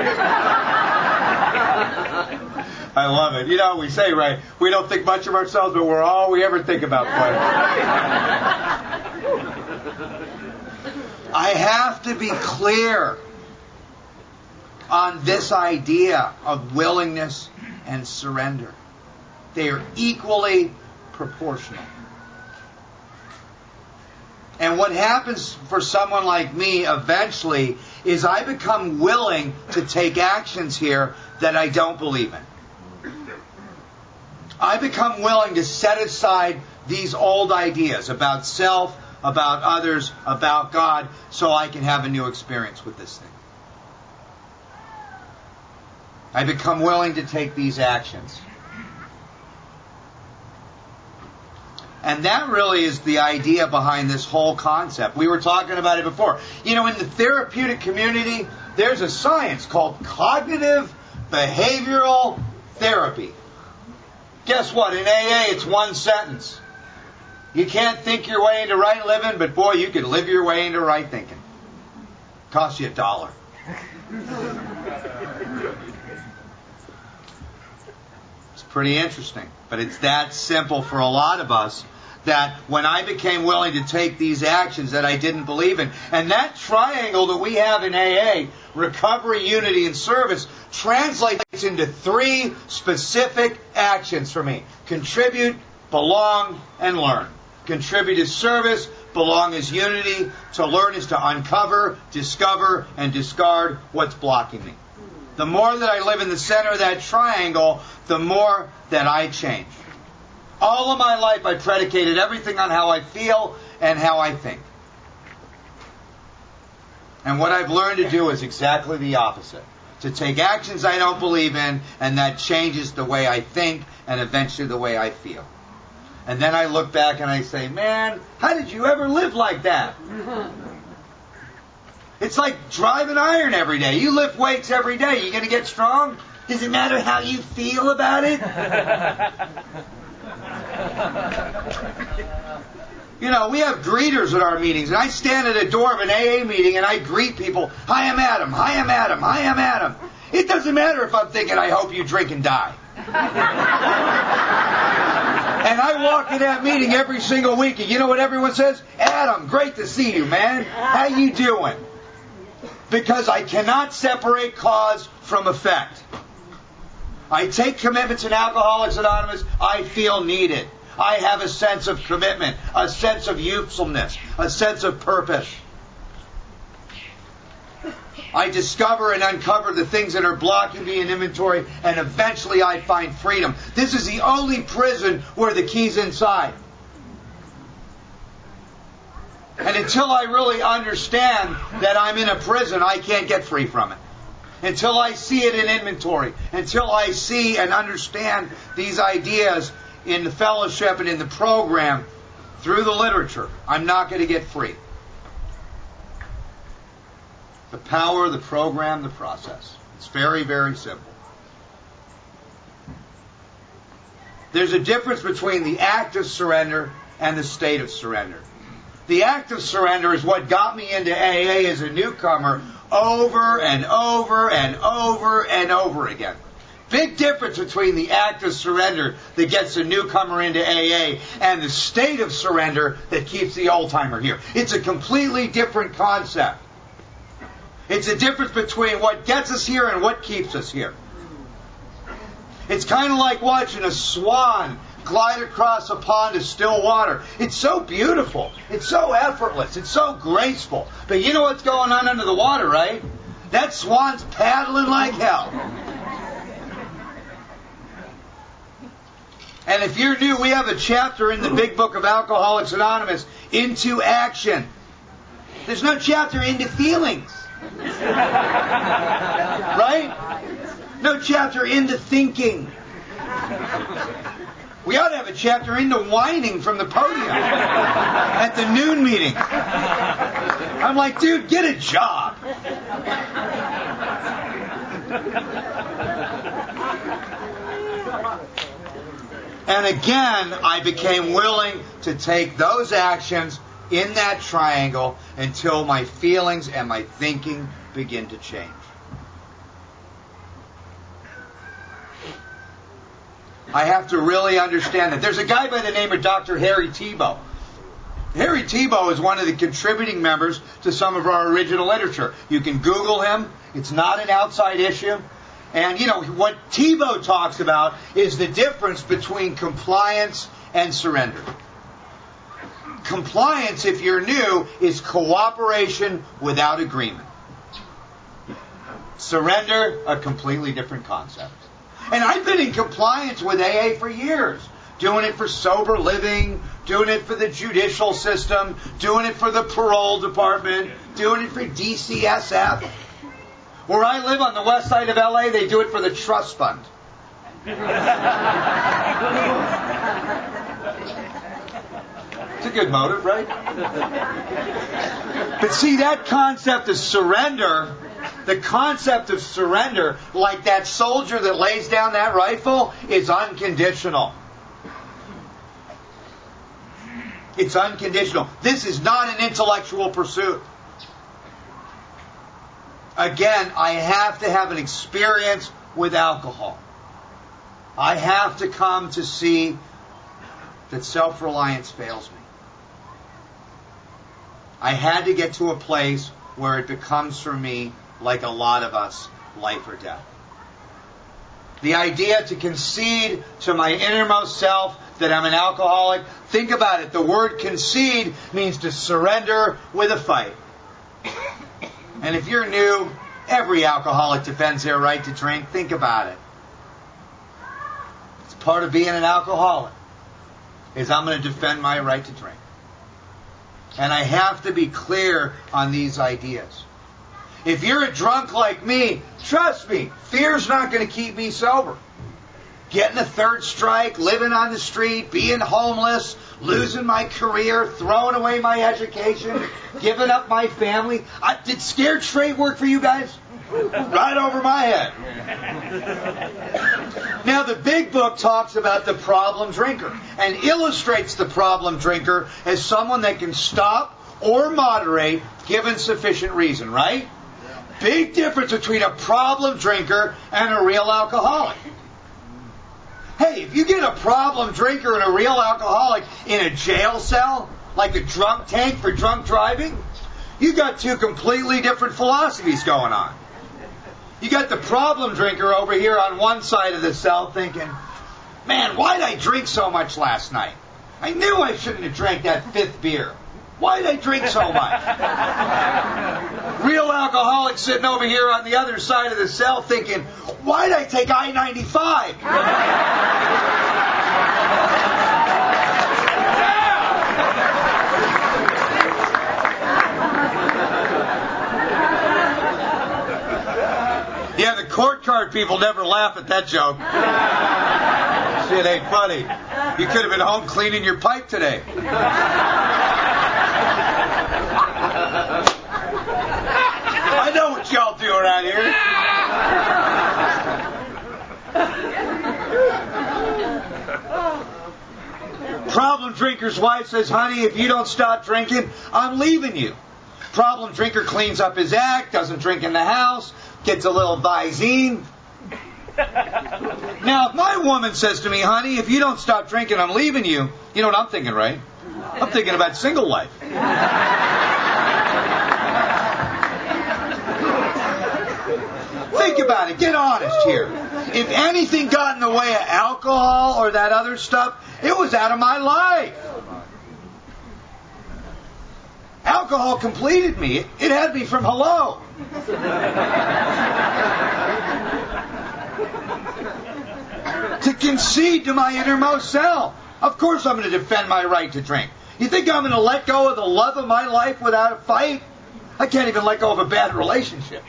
I love it. You know, we say, right, we don't think much of ourselves, but we're all we ever think about. I have to be clear on this idea of willingness and surrender. They are equally proportional. And what happens for someone like me eventually is I become willing to take actions here that I don't believe in. I become willing to set aside these old ideas about self, about others, about God, so I can have a new experience with this thing. I become willing to take these actions. And that really is the idea behind this whole concept. We were talking about it before. You know, in the therapeutic community, there's a science called cognitive behavioral therapy. Guess what? In AA, it's one sentence. You can't think your way into right living, but boy, you can live your way into right thinking. Costs you $1. It's pretty interesting. But it's that simple for a lot of us, that when I became willing to take these actions that I didn't believe in, and that triangle that we have in AA, recovery, unity, and service, translates into 3 specific actions for me. Contribute, belong, and learn. Contribute is service, belong is unity, to learn is to uncover, discover, and discard what's blocking me. The more that I live in the center of that triangle, the more that I change. All of my life I predicated everything on how I feel and how I think. And what I've learned to do is exactly the opposite. To take actions I don't believe in, and that changes the way I think and eventually the way I feel. And then I look back and I say, man, how did you ever live like that? It's like driving iron every day. You lift weights every day. You going to get strong? Does it matter how you feel about it? You know, we have greeters at our meetings, and I stand at a door of an AA meeting and I greet people. Hi, I'm Adam. Hi, I'm Adam. Hi, I'm Adam. It doesn't matter if I'm thinking, I hope you drink and die. And I walk in that meeting every single week, and you know what everyone says? Adam, great to see you, man. How you doing? Because I cannot separate cause from effect. I take commitments in Alcoholics Anonymous. I feel needed. I have a sense of commitment, a sense of usefulness, a sense of purpose. I discover and uncover the things that are blocking me in inventory, and eventually I find freedom. This is the only prison where the key's inside. And until I really understand that I'm in a prison, I can't get free from it. Until I see it in inventory, until I see and understand these ideas in the fellowship and in the program through the literature, I'm not going to get free. The power of the program, the process. It's very, very simple. There's a difference between the act of surrender and the state of surrender. The act of surrender is what got me into AA as a newcomer over and over and over and over again. Big difference between the act of surrender that gets a newcomer into AA and the state of surrender that keeps the old-timer here. It's a completely different concept. It's a difference between what gets us here and what keeps us here. It's kind of like watching a swan glide across a pond of still water. It's so beautiful. It's so effortless. It's so graceful. But you know what's going on under the water, right? That swan's paddling like hell. And if you're new, we have a chapter in the big book of Alcoholics Anonymous, Into Action. There's no chapter into feelings. Right? No chapter into thinking. We ought to have a chapter into whining from the podium at the noon meeting. I'm like, dude, get a job. And again, I became willing to take those actions in that triangle until my feelings and my thinking begin to change. I have to really understand that. There's a guy by the name of Dr. Harry Tebow. Harry Tebow is one of the contributing members to some of our original literature. You can Google him. It's not an outside issue. And, you know, what Tebow talks about is the difference between compliance and surrender. Compliance, if you're new, is cooperation without agreement. Surrender, a completely different concept. And I've been in compliance with AA for years. Doing it for sober living, doing it for the judicial system, doing it for the parole department, doing it for DCSF. Where I live on the west side of LA, they do it for the trust fund. It's a good motive, right? But see, that concept of surrender, the concept of surrender, like that soldier that lays down that rifle, is unconditional. It's unconditional. This is not an intellectual pursuit. Again, I have to have an experience with alcohol. I have to come to see that self-reliance fails me. I had to get to a place where it becomes for me, like a lot of us, life or death. The idea to concede to my innermost self that I'm an alcoholic, think about it. The word concede means to surrender with a fight. And if you're new, every alcoholic defends their right to drink. Think about it. It's part of being an alcoholic, is I'm going to defend my right to drink. And I have to be clear on these ideas. If you're a drunk like me, trust me, fear's not going to keep me sober. getting a third strike, living on the street, being homeless, losing my career, throwing away my education, giving up my family. Did scared straight work for you guys? Right over my head. Now, the big book talks about the problem drinker and illustrates the problem drinker as someone that can stop or moderate given sufficient reason, right? Big difference between a problem drinker and a real alcoholic. Hey, if you get a problem drinker and a real alcoholic in a jail cell, like a drunk tank for drunk driving, you got two completely different philosophies going on. You got the problem drinker over here on one side of the cell thinking, man, why'd I drink so much last night? I knew I shouldn't have drank that 5th beer. Why did I drink so much? Real alcoholic sitting over here on the other side of the cell thinking, why did I take I-95? Yeah, the court card people never laugh at that joke. Shit ain't funny. You could have been home cleaning your pipe today. I know what y'all do around here. Problem drinker's wife says, honey, if you don't stop drinking, I'm leaving you. Problem drinker cleans up his act, doesn't drink in the house, gets a little Visine. Now, if my woman says to me, honey, if you don't stop drinking, I'm leaving you, you know what I'm thinking, right? I'm thinking about single life. Think about it. Get honest here. If anything got in the way of alcohol or that other stuff, it was out of my life. Alcohol completed me. It had me from hello. To concede to my innermost self. Of course I'm going to defend my right to drink. You think I'm going to let go of the love of my life without a fight? I can't even let go of a bad relationship.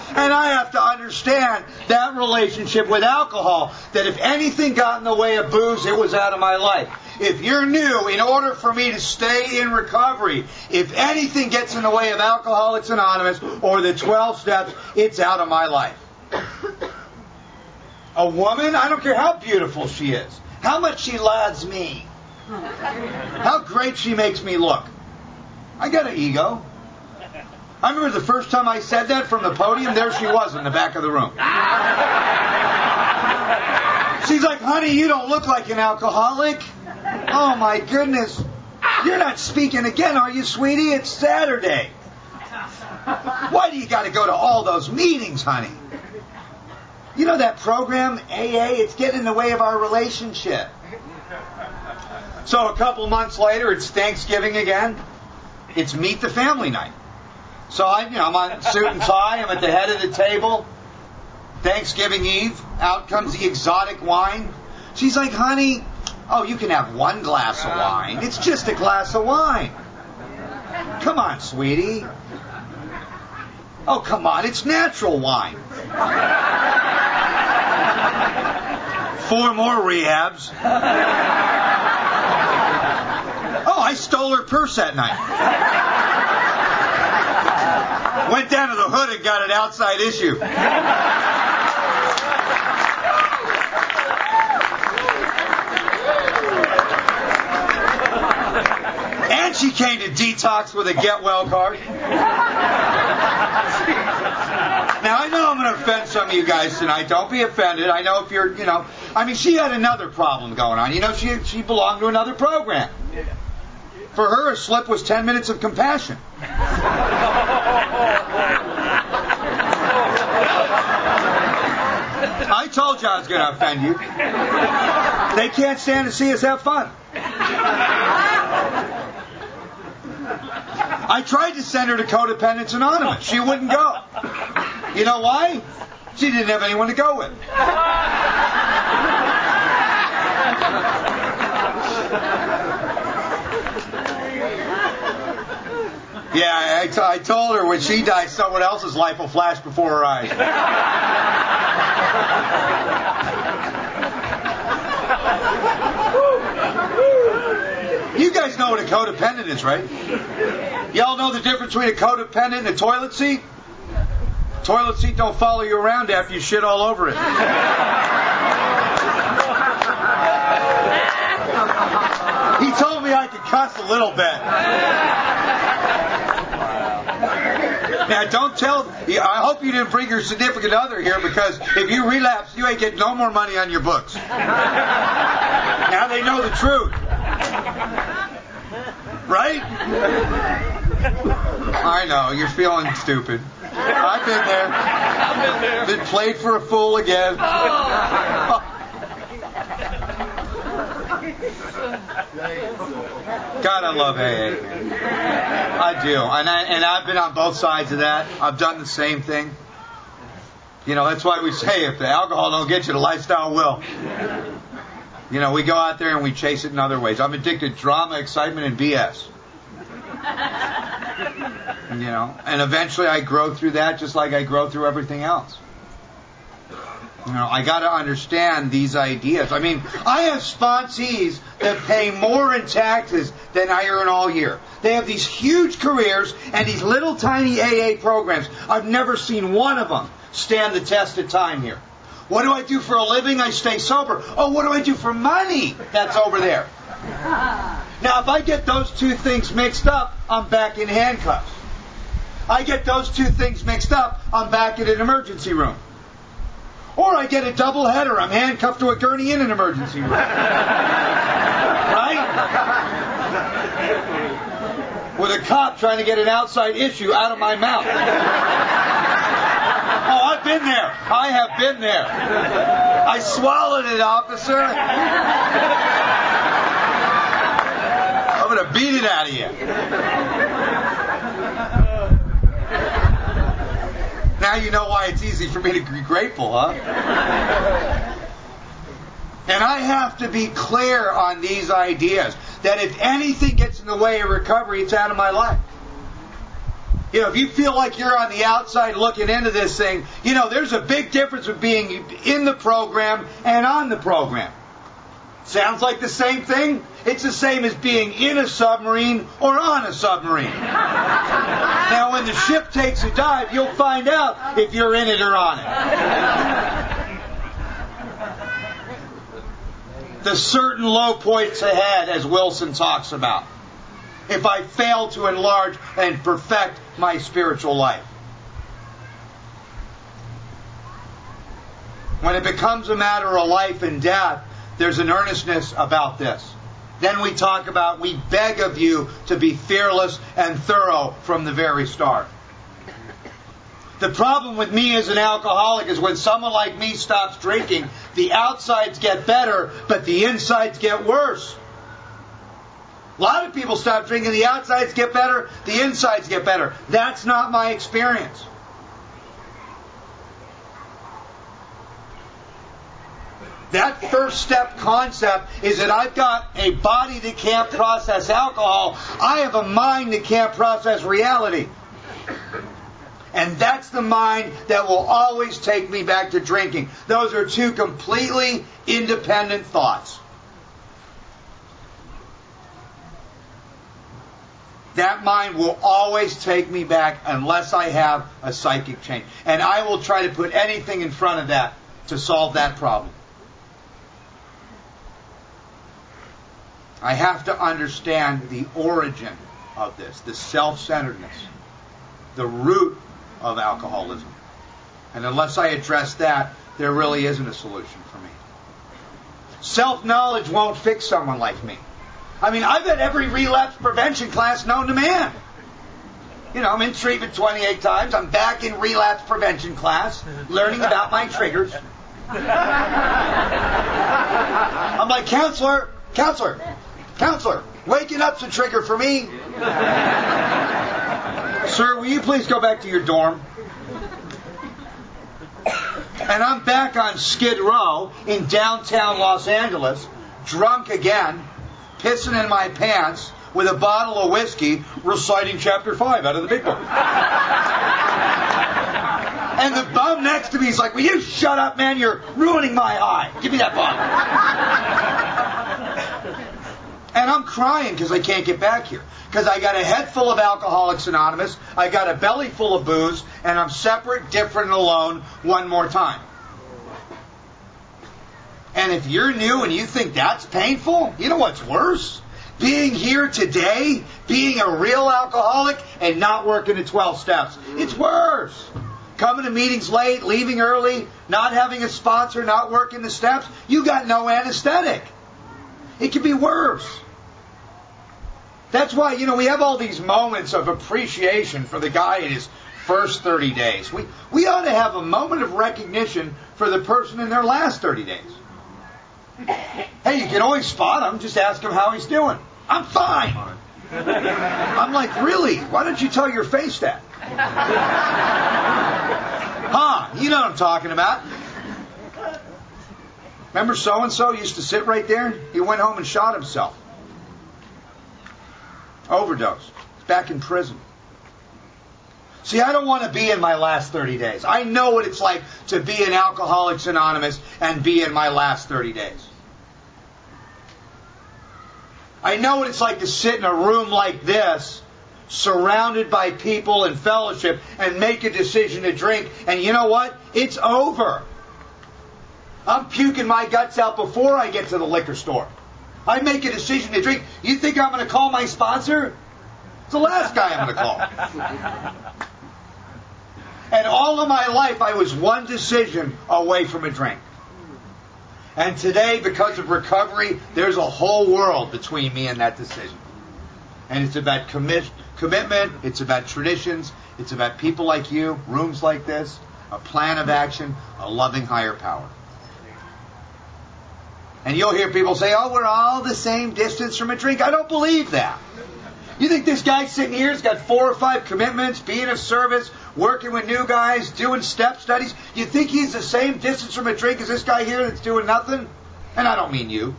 And I have to understand that relationship with alcohol, that if anything got in the way of booze, it was out of my life. If you're new, in order for me to stay in recovery, if anything gets in the way of Alcoholics Anonymous or the 12 steps, it's out of my life. A woman, I don't care how beautiful she is, how much she loves me, how great she makes me look. I got an ego. I remember the first time I said that from the podium, there she was in the back of the room. She's like, honey, you don't look like an alcoholic. Oh, my goodness. You're not speaking again, are you, sweetie? It's Saturday. Why do you got to go to all those meetings, honey? You know that program, AA, it's getting in the way of our relationship. So a couple months later, it's Thanksgiving again. It's Meet the Family night. So I'm on suit and tie. I'm at the head of the table. Thanksgiving Eve. Out comes the exotic wine. She's like, honey, oh, you can have one glass of wine. It's just a glass of wine. Come on, sweetie. Oh, come on. It's natural wine. 4 more rehabs. Oh, I stole her purse that night. Went down to the hood and got an outside issue. And she came to detox with a get well card. Now, I know I'm going to offend some of you guys tonight. Don't be offended. I know if you're, she had another problem going on. She belonged to another program. For her, a slip was 10 minutes of compassion. I told you I was going to offend you. They can't stand to see us have fun. I tried to send her to Codependence Anonymous. She wouldn't go. You know why? She didn't have anyone to go with. Yeah, I told her when she dies, someone else's life will flash before her eyes. You guys know what a codependent is, right? Y'all know the difference between a codependent and a toilet seat? Toilet seat don't follow you around after you shit all over it. He told me I could cuss a little bit. Now, don't tell... I hope you didn't bring your significant other here, because if you relapse, you ain't getting no more money on your books. Now they know the truth. Right? I know, you're feeling stupid. I've been there. Been played for a fool again. God, I love AA. I do. And I've been on both sides of that. I've done the same thing. You know, that's why we say if the alcohol don't get you, the lifestyle will. You know, we go out there and we chase it in other ways. I'm addicted to drama, excitement, and BS. You know, and eventually I grow through that just like I grow through everything else. You know, I got to understand these ideas. I mean, I have sponsees that pay more in taxes than I earn all year. They have these huge careers and these little tiny AA programs. I've never seen one of them stand the test of time here. What do I do for a living? I stay sober. Oh, what do I do for money? That's over there. Now, if I get those two things mixed up, I'm back in handcuffs. I get those two things mixed up, I'm back in an emergency room. Or I get a double header. I'm handcuffed to a gurney in an emergency room. Right? With a cop trying to get an outside issue out of my mouth. Oh, I've been there. I have been there. I swallowed it, officer. I'm going to beat it out of you. Now you know why it's easy for me to be grateful, huh? And I have to be clear on these ideas. That if anything gets in the way of recovery, it's out of my life. You know, if you feel like you're on the outside looking into this thing, you know, there's a big difference with being in the program and on the program. Sounds like the same thing? It's the same as being in a submarine or on a submarine. Now, when the ship takes a dive, you'll find out if you're in it or on it. The certain low points ahead, as Wilson talks about, if I fail to enlarge and perfect my spiritual life. When it becomes a matter of life and death, there's an earnestness about this. Then we talk about, we beg of you to be fearless and thorough from the very start. The problem with me as an alcoholic is when someone like me stops drinking, the outsides get better, but the insides get worse. A lot of people stop drinking, the outsides get better, the insides get better. That's not my experience. That first step concept is that I've got a body that can't process alcohol. I have a mind that can't process reality. And that's the mind that will always take me back to drinking. Those are two completely independent thoughts. That mind will always take me back unless I have a psychic change. And I will try to put anything in front of that to solve that problem. I have to understand the origin of this, the self-centeredness, the root of alcoholism. And unless I address that, there really isn't a solution for me. Self-knowledge won't fix someone like me. I mean, I've had every relapse prevention class known to man. You know, I'm in treatment 28 times. I'm back in relapse prevention class, learning about my triggers. I'm like, counselor, waking up's a trigger for me. Sir, will you please go back to your dorm? And I'm back on Skid Row in downtown Los Angeles, drunk again, pissing in my pants, with a bottle of whiskey, reciting chapter 5 out of the big book. And the bum next to me is like, will you shut up, man? You're ruining my eye. Give me that bottle. And I'm crying because I can't get back here. Because I got a head full of Alcoholics Anonymous, I got a belly full of booze, and I'm separate, different, and alone one more time. And if you're new and you think that's painful, you know what's worse? Being here today, being a real alcoholic, and not working the 12 steps. It's worse. Coming to meetings late, leaving early, not having a sponsor, not working the steps. You got no anesthetic. It could be worse. That's why, we have all these moments of appreciation for the guy in his first 30 days. We ought to have a moment of recognition for the person in their last 30 days. Hey, you can always spot him. Just ask him how he's doing. I'm fine. I'm like, really? Why don't you tell your face that? Huh? You know what I'm talking about. Remember so-and-so used to sit right there? He went home and shot himself. Overdose. He's back in prison. See, I don't want to be in my last 30 days. I know what it's like to be in Alcoholics Anonymous and be in my last 30 days. I know what it's like to sit in a room like this, surrounded by people and fellowship, and make a decision to drink. And you know what? It's over. I'm puking my guts out before I get to the liquor store. I make a decision to drink. You think I'm going to call my sponsor? It's the last guy I'm going to call. And all of my life, I was one decision away from a drink. And today, because of recovery, there's a whole world between me and that decision. And it's about commitment, it's about traditions, it's about people like you, rooms like this, a plan of action, a loving higher power. And you'll hear people say, oh, we're all the same distance from a drink. I don't believe that. You think this guy sitting here has got 4 or 5 commitments, being of service, working with new guys, doing step studies? You think he's the same distance from a drink as this guy here that's doing nothing? And I don't mean you.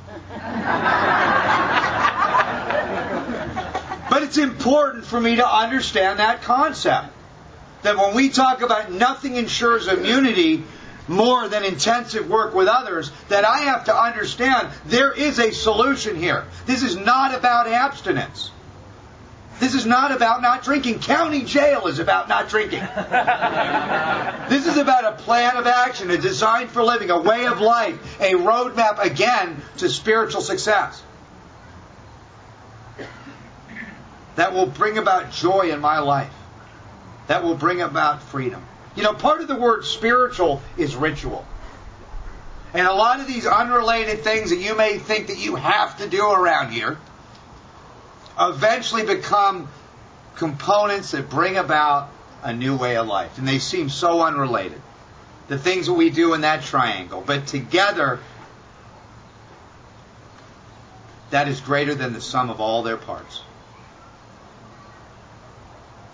But it's important for me to understand that concept. That when we talk about nothing ensures immunity more than intensive work with others, that I have to understand there is a solution here. This is not about abstinence. This is not about not drinking. County jail is about not drinking. This is about a plan of action, a design for living, a way of life, a roadmap, again, to spiritual success. That will bring about joy in my life. That will bring about freedom. Part of the word spiritual is ritual. And a lot of these unrelated things that you may think that you have to do around here eventually become components that bring about a new way of life. And they seem so unrelated. The things that we do in that triangle. But together, that is greater than the sum of all their parts.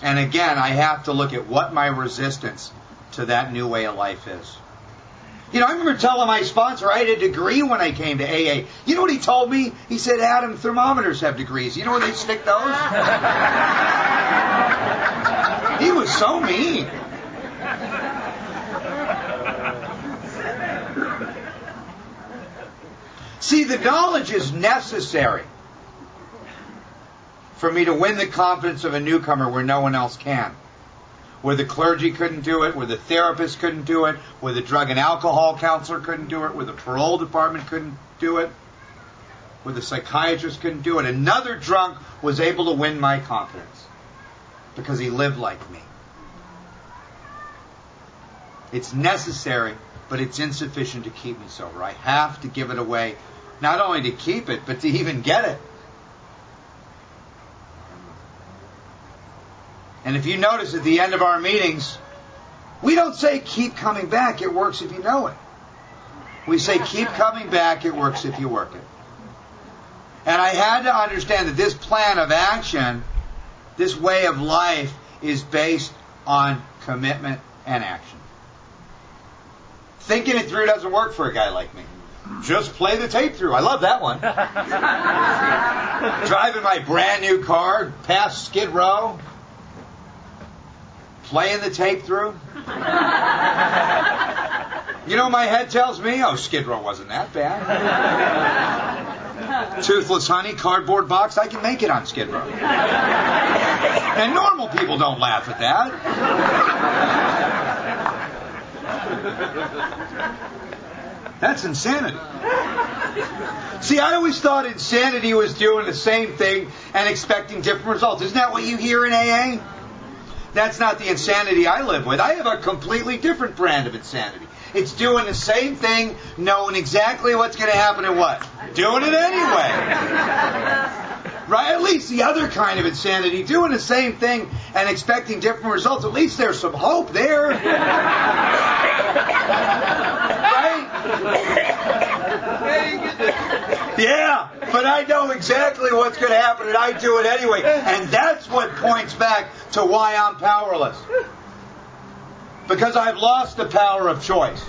And again, I have to look at what my resistance to that new way of life is. I remember telling my sponsor I had a degree when I came to AA. You know what he told me? He said, Adam, thermometers have degrees. You know where they stick those? He was so mean. See, the knowledge is necessary for me to win the confidence of a newcomer where no one else can. Where the clergy couldn't do it, where the therapist couldn't do it, where the drug and alcohol counselor couldn't do it, where the parole department couldn't do it, where the psychiatrist couldn't do it. Another drunk was able to win my confidence because he lived like me. It's necessary, but it's insufficient to keep me sober. I have to give it away, not only to keep it, but to even get it. And if you notice at the end of our meetings, we don't say keep coming back, it works if you know it. We say keep coming back, it works if you work it. And I had to understand that this plan of action, this way of life, is based on commitment and action. Thinking it through doesn't work for a guy like me. Just play the tape through. I love that one. Driving my brand new car past Skid Row. playing the tape through. You know, my head tells me, oh, Skid Row wasn't that bad. Toothless Honey, Cardboard Box, I can make it on Skid Row. And normal people don't laugh at that. That's insanity. See, I always thought insanity was doing the same thing and expecting different results. Isn't that what you hear in AA? That's not the insanity I live with. I have a completely different brand of insanity. It's doing the same thing, knowing exactly what's going to happen and what. Doing it anyway. Right? At least the other kind of insanity, doing the same thing and expecting different results. At least there's some hope there. Right? Yeah, but I know exactly what's going to happen and I do it anyway. And that's what points back to why I'm powerless. Because I've lost the power of choice.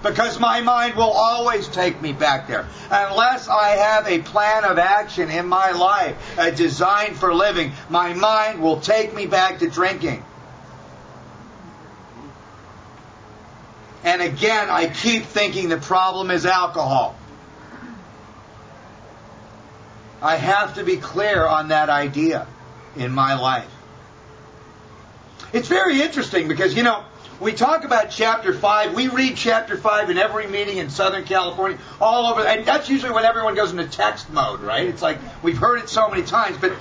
Because my mind will always take me back there. Unless I have a plan of action in my life, a design for living, my mind will take me back to drinking. And again, I keep thinking the problem is alcohol. I have to be clear on that idea in my life. It's very interesting because, you know, we talk about chapter 5. We read chapter 5 in every meeting in Southern California, all over. And that's usually when everyone goes into text mode, right? It's like we've heard it so many times. But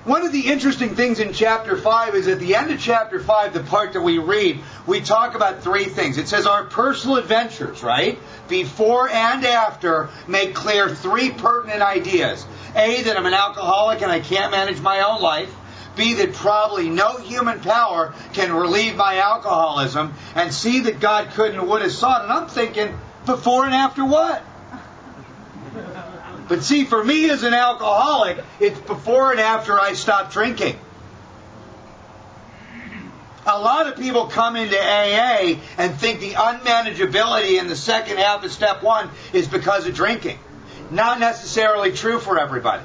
one of the interesting things in chapter 5 is at the end of chapter 5, the part that we read, we talk about 3 things. It says our personal adventures, right? Before and after make clear 3 pertinent ideas. A, that I'm an alcoholic and I can't manage my own life. B, that probably no human power can relieve my alcoholism. And C, that God couldn't or would have sought. And I'm thinking, before and after what? But see, for me as an alcoholic, it's before and after I stop drinking. A lot of people come into AA and think the unmanageability in the second half of step 1 is because of drinking. Not necessarily true for everybody.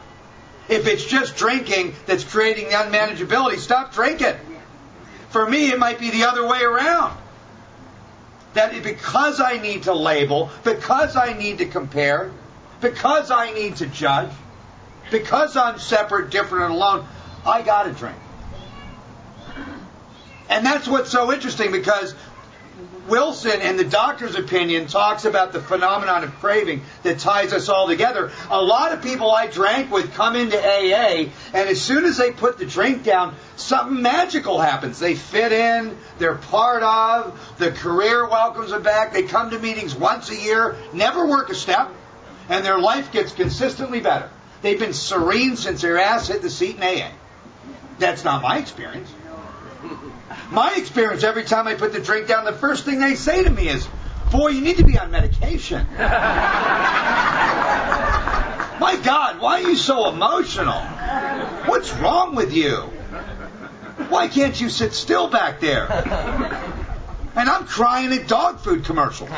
If it's just drinking that's creating the unmanageability, stop drinking. For me, it might be the other way around. That because I need to label, because I need to compare, because I need to judge, because I'm separate, different, and alone, I got to drink. And that's what's so interesting, because Wilson, in the doctor's opinion, talks about the phenomenon of craving that ties us all together. A lot of people I drank with come into AA, and as soon as they put the drink down, something magical happens. They fit in, they're part of, the career welcomes them back, they come to meetings once a year, never work a step, and their life gets consistently better. They've been serene since their ass hit the seat in AA. That's not my experience. My experience, every time I put the drink down, the first thing they say to me is, boy, you need to be on medication. My God, why are you so emotional? What's wrong with you? Why can't you sit still back there? And I'm crying at dog food commercials.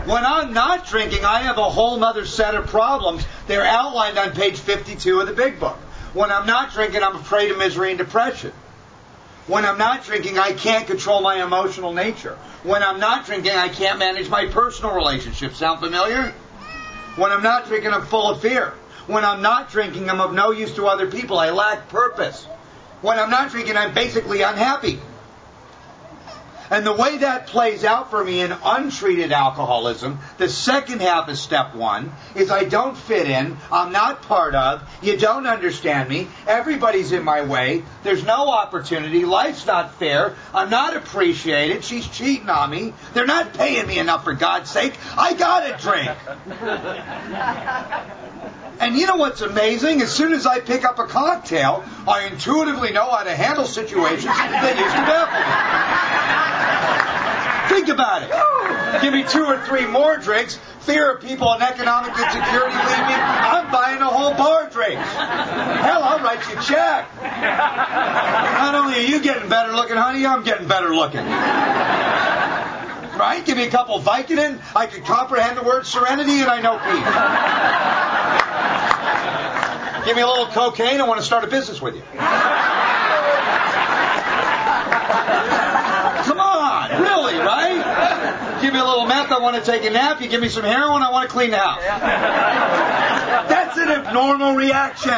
When I'm not drinking, I have a whole other set of problems. They're outlined on page 52 of the big book. When I'm not drinking, I'm afraid of misery and depression. When I'm not drinking, I can't control my emotional nature. When I'm not drinking, I can't manage my personal relationships. Sound familiar? When I'm not drinking, I'm full of fear. When I'm not drinking, I'm of no use to other people. I lack purpose. When I'm not drinking, I'm basically unhappy. And the way that plays out for me in untreated alcoholism, the second half of step 1, is I don't fit in, I'm not part of, you don't understand me, everybody's in my way, there's no opportunity, life's not fair, I'm not appreciated, she's cheating on me, they're not paying me enough for God's sake, I gotta drink. And you know what's amazing? As soon as I pick up a cocktail, I intuitively know how to handle situations that used to baffle me. Think about it. Give me 2 or 3 more drinks, fear of people and economic insecurity leave me, I'm buying a whole bar of drinks. Hell, I'll write you a check. Not only are you getting better looking, honey, I'm getting better looking. Right? Give me a couple Vicodin, I can comprehend the word serenity, and I know peace. Give me a little cocaine, I want to start a business with you. Come on, really, right? Give me a little meth, I want to take a nap. You give me some heroin, I want to clean the house. That's an abnormal reaction.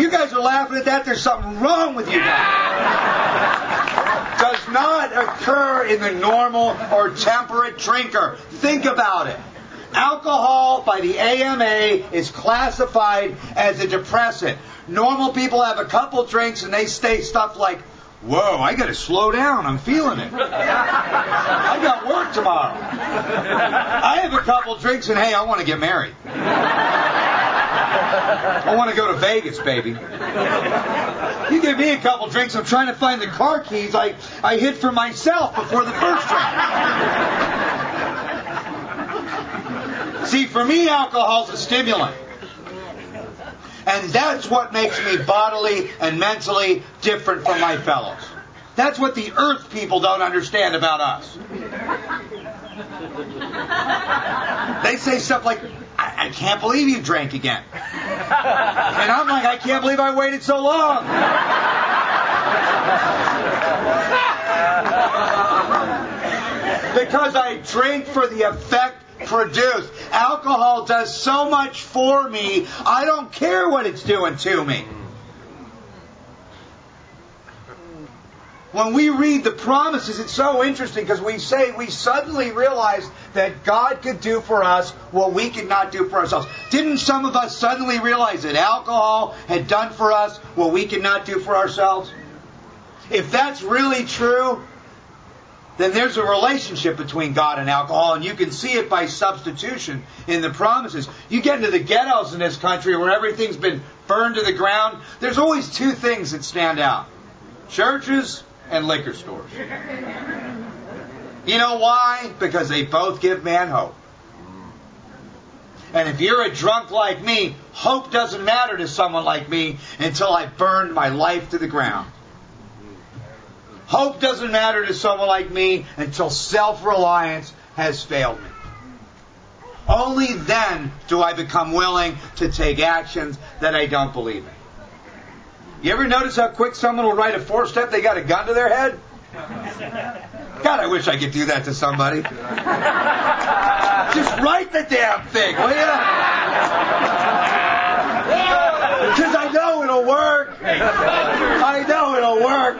You guys are laughing at that. There's something wrong with you guys. Does not occur in the normal or temperate drinker. Think about it. Alcohol by the AMA is classified as a depressant. Normal people have a couple drinks and they say stuff like, whoa, I got to slow down. I'm feeling it. I got work tomorrow. I have a couple drinks and, hey, I want to get married. I want to go to Vegas, baby. You give me a couple drinks, I'm trying to find the car keys I hid for myself before the first drink. See, for me, alcohol's a stimulant. And that's what makes me bodily and mentally different from my fellows. That's what the earth people don't understand about us. They say stuff like, I can't believe you drank again. And I'm like, I can't believe I waited so long. Because I drink for the effect produced. Alcohol does so much for me, I don't care what it's doing to me. When we read the promises, it's so interesting because we suddenly realize that God could do for us what we could not do for ourselves. Didn't some of us suddenly realize that alcohol had done for us what we could not do for ourselves? If that's really true, then there's a relationship between God and alcohol, and you can see it by substitution in the promises. You get into the ghettos in this country where everything's been burned to the ground, there's always two things that stand out. Churches and liquor stores. You know why? Because they both give man hope. And if you're a drunk like me, hope doesn't matter to someone like me until I've burned my life to the ground. Hope doesn't matter to someone like me until self-reliance has failed me. Only then do I become willing to take actions that I don't believe in. You ever notice how quick someone will write a 4-step, they got a gun to their head? God, I wish I could do that to somebody. Just write the damn thing, will you? Because I know it'll work. I know it'll work.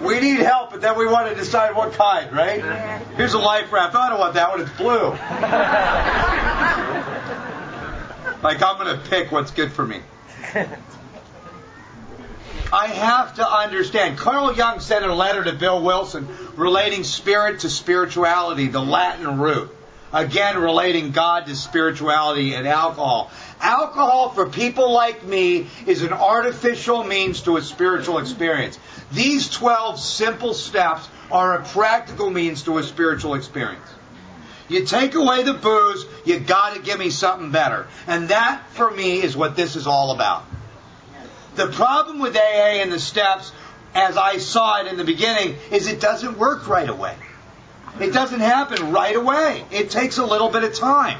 We need help, but then we want to decide what kind, right? Here's a life raft. I don't want that one. It's blue. Like, I'm going to pick what's good for me. I have to understand. Carl Jung said in a letter to Bill Wilson, relating spirit to spirituality, the Latin root. Again, relating God to spirituality and alcohol. Alcohol, for people like me, is an artificial means to a spiritual experience. These 12 simple steps are a practical means to a spiritual experience. You take away the booze, you got to give me something better. And that, for me, is what this is all about. The problem with AA and the steps, as I saw it in the beginning, is it doesn't work right away. It doesn't happen right away. It takes a little bit of time.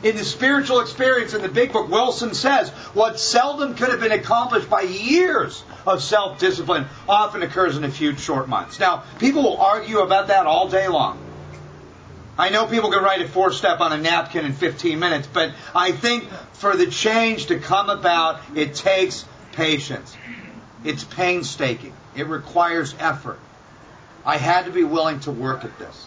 In the spiritual experience in the big book, Wilson says, what seldom could have been accomplished by years of self-discipline often occurs in a few short months. Now, people will argue about that all day long. I know people can write a 4-step on a napkin in 15 minutes, but I think for the change to come about, it takes patience. It's painstaking. It requires effort. I had to be willing to work at this.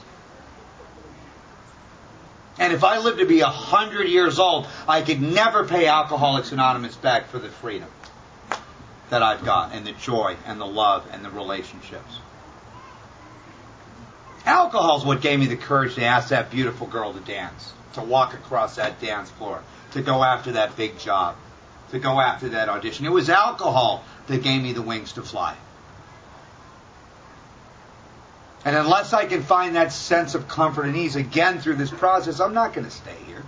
And if I lived to be 100 years old, I could never pay Alcoholics Anonymous back for the freedom that I've got, and the joy, and the love, and the relationships. Alcohol is what gave me the courage to ask that beautiful girl to dance, to walk across that dance floor, to go after that big job, to go after that audition. It was alcohol that gave me the wings to fly. And unless I can find that sense of comfort and ease again through this process, I'm not going to stay here.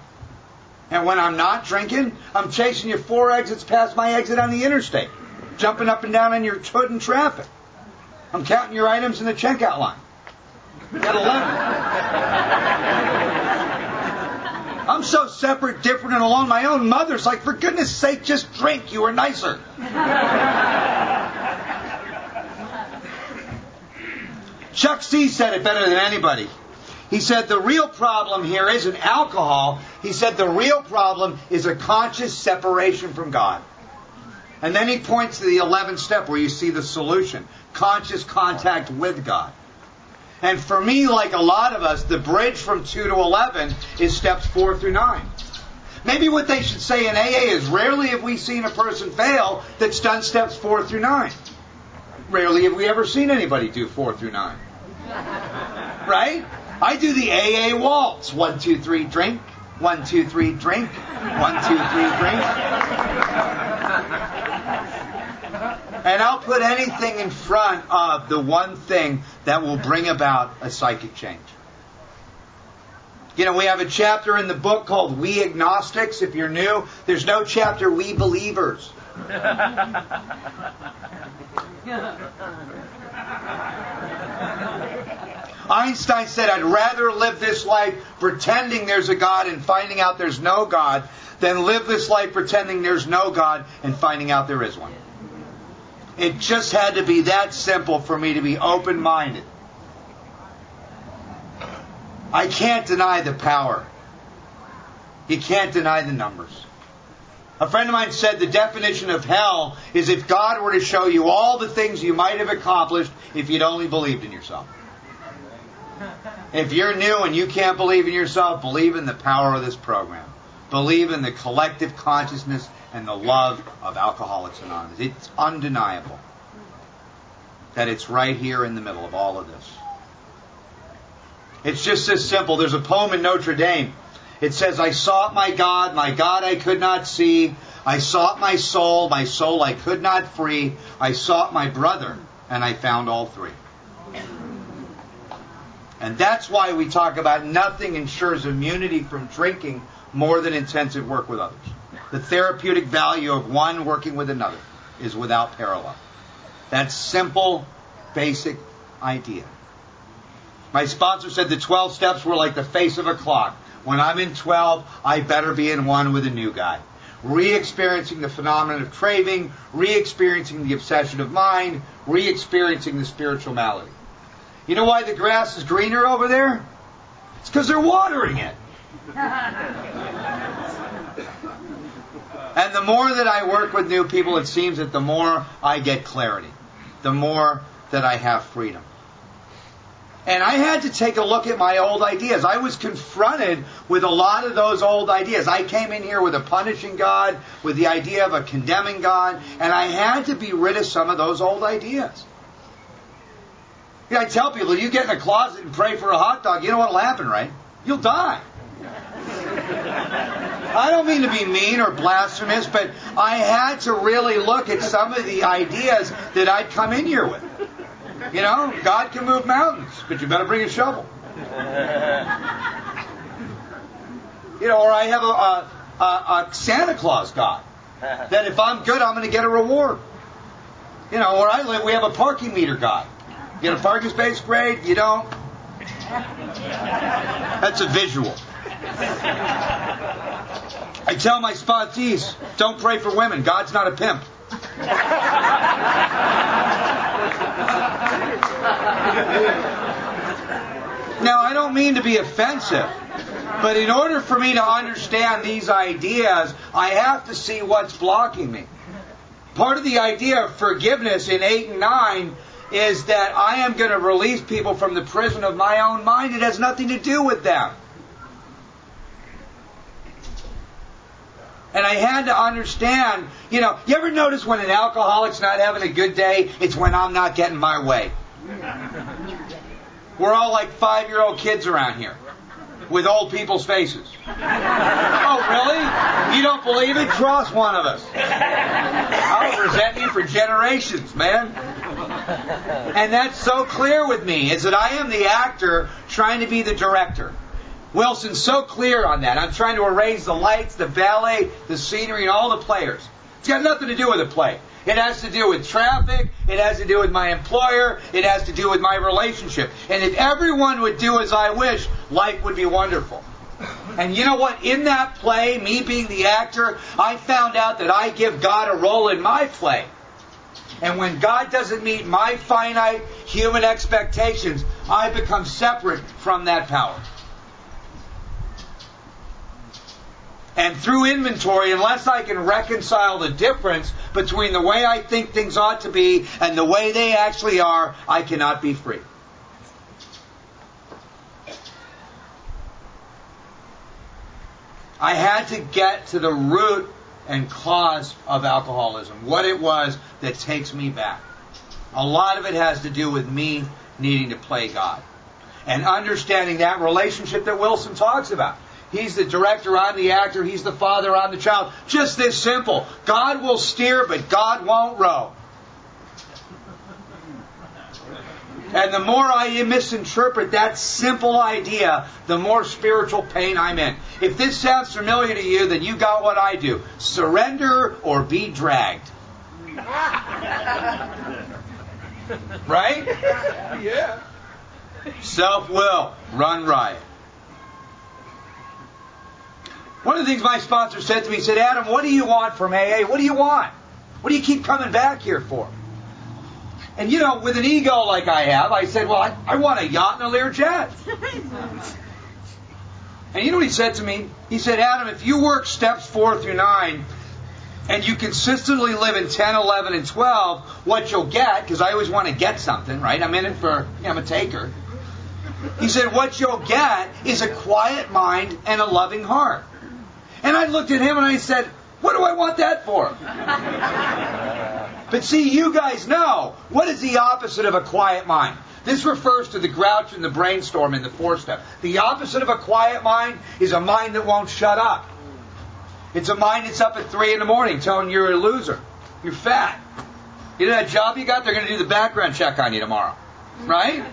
And when I'm not drinking, I'm chasing you 4 exits past my exit on the interstate, jumping up and down on your hood in traffic. I'm counting your items in the checkout line. At 11. I'm so separate, different, and alone. My own mother's like, for goodness sake, just drink. You were nicer. Chuck C said it better than anybody. He said the real problem here isn't alcohol. He said the real problem is a conscious separation from God. And then he points to the 11th step where you see the solution. Conscious contact with God. And for me, like a lot of us, the bridge from 2 to 11 is steps 4 through 9. Maybe what they should say in AA is, rarely have we seen a person fail that's done steps 4 through 9. Rarely have we ever seen anybody do 4 through 9. Right? I do the AA waltz. 1, 2, 3, drink. 1, 2, 3, drink. 1, 2, 3, drink. And I'll put anything in front of the one thing that will bring about a psychic change. You know, we have a chapter in the book called We Agnostics. If you're new, there's no chapter We Believers. Einstein said, I'd rather live this life pretending there's a God and finding out there's no God than live this life pretending there's no God and finding out there is one. It just had to be that simple for me to be open-minded. I can't deny the power. You can't deny the numbers. A friend of mine said the definition of hell is if God were to show you all the things you might have accomplished if you'd only believed in yourself. If you're new and you can't believe in yourself, believe in the power of this program. Believe in the collective consciousness and the love of Alcoholics Anonymous. It's undeniable that it's right here in the middle of all of this. It's just this simple. There's a poem in Notre Dame. It says, I sought my God I could not see. I sought my soul I could not free. I sought my brother, and I found all three. And that's why we talk about nothing ensures immunity from drinking more than intensive work with others. The therapeutic value of one working with another is without parallel. That simple, basic idea. My sponsor said the 12 steps were like the face of a clock. When I'm in 12, I better be in 1 with a new guy. Re-experiencing the phenomenon of craving, re-experiencing the obsession of mind, re-experiencing the spiritual malady. You know why the grass is greener over there? It's because they're watering it. And the more that I work with new people, it seems that the more I get clarity. The more that I have freedom. And I had to take a look at my old ideas. I was confronted with a lot of those old ideas. I came in here with a punishing God, with the idea of a condemning God, and I had to be rid of some of those old ideas. You know, I tell people, you get in a closet and pray for a hot dog, you know what'll happen, right? You'll die. I don't mean to be mean or blasphemous, but I had to really look at some of the ideas that I'd come in here with. You know, God can move mountains, but you better bring a shovel. You know, or I have a Santa Claus God, that if I'm good, I'm going to get a reward. You know, where I live, we have a parking meter God. You get a parking space, great. You don't. That's a visual. I tell my sponsees, don't pray for women. God's not a pimp. Now, I don't mean to be offensive, but in order for me to understand these ideas, I have to see what's blocking me. Part of the idea of forgiveness in 8 and 9 is that I am going to release people from the prison of my own mind. It has nothing to do with them. And I had to understand, you know, you ever notice when an alcoholic's not having a good day, it's when I'm not getting my way. We're all like 5-year-old kids around here with old people's faces. Oh, really? You don't believe it? Cross one of us. I'll resent you for generations, man. And that's so clear with me, is that I am the actor trying to be the director. Wilson's so clear on that. I'm trying to arrange the lights, the ballet, the scenery, and all the players. It's got nothing to do with the play. It has to do with traffic. It has to do with my employer. It has to do with my relationship. And if everyone would do as I wish, life would be wonderful. And you know what? In that play, me being the actor, I found out that I give God a role in my play. And when God doesn't meet my finite human expectations, I become separate from that power. And through inventory, unless I can reconcile the difference between the way I think things ought to be and the way they actually are, I cannot be free. I had to get to the root and cause of alcoholism, what it was that takes me back. A lot of it has to do with me needing to play God. And understanding that relationship that Wilson talks about. He's the director, I'm the actor, he's the father, I'm the child. Just this simple. God will steer, but God won't row. And the more I misinterpret that simple idea, the more spiritual pain I'm in. If this sounds familiar to you, then you got what I do. Surrender or be dragged. Right? Yeah. Self-will, run riot. One of the things my sponsor said to me, he said, Adam, what do you want from AA? What do you want? What do you keep coming back here for? And you know, with an ego like I have, I said, well, I want a yacht and a Learjet. And you know what he said to me? He said, Adam, if you work steps 4 through 9, and you consistently live in 10, 11, and 12, what you'll get, because I always want to get something, right? I'm in it for, I'm a taker. He said, what you'll get is a quiet mind and a loving heart. And I looked at him and I said, what do I want that for? But see, you guys know, what is the opposite of a quiet mind? This refers to the grouch and the brainstorm in the 4-step. The opposite of a quiet mind is a mind that won't shut up. It's a mind that's up at 3 in the morning telling you you're a loser. You're fat. You know that job you got? They're going to do the background check on you tomorrow. Right?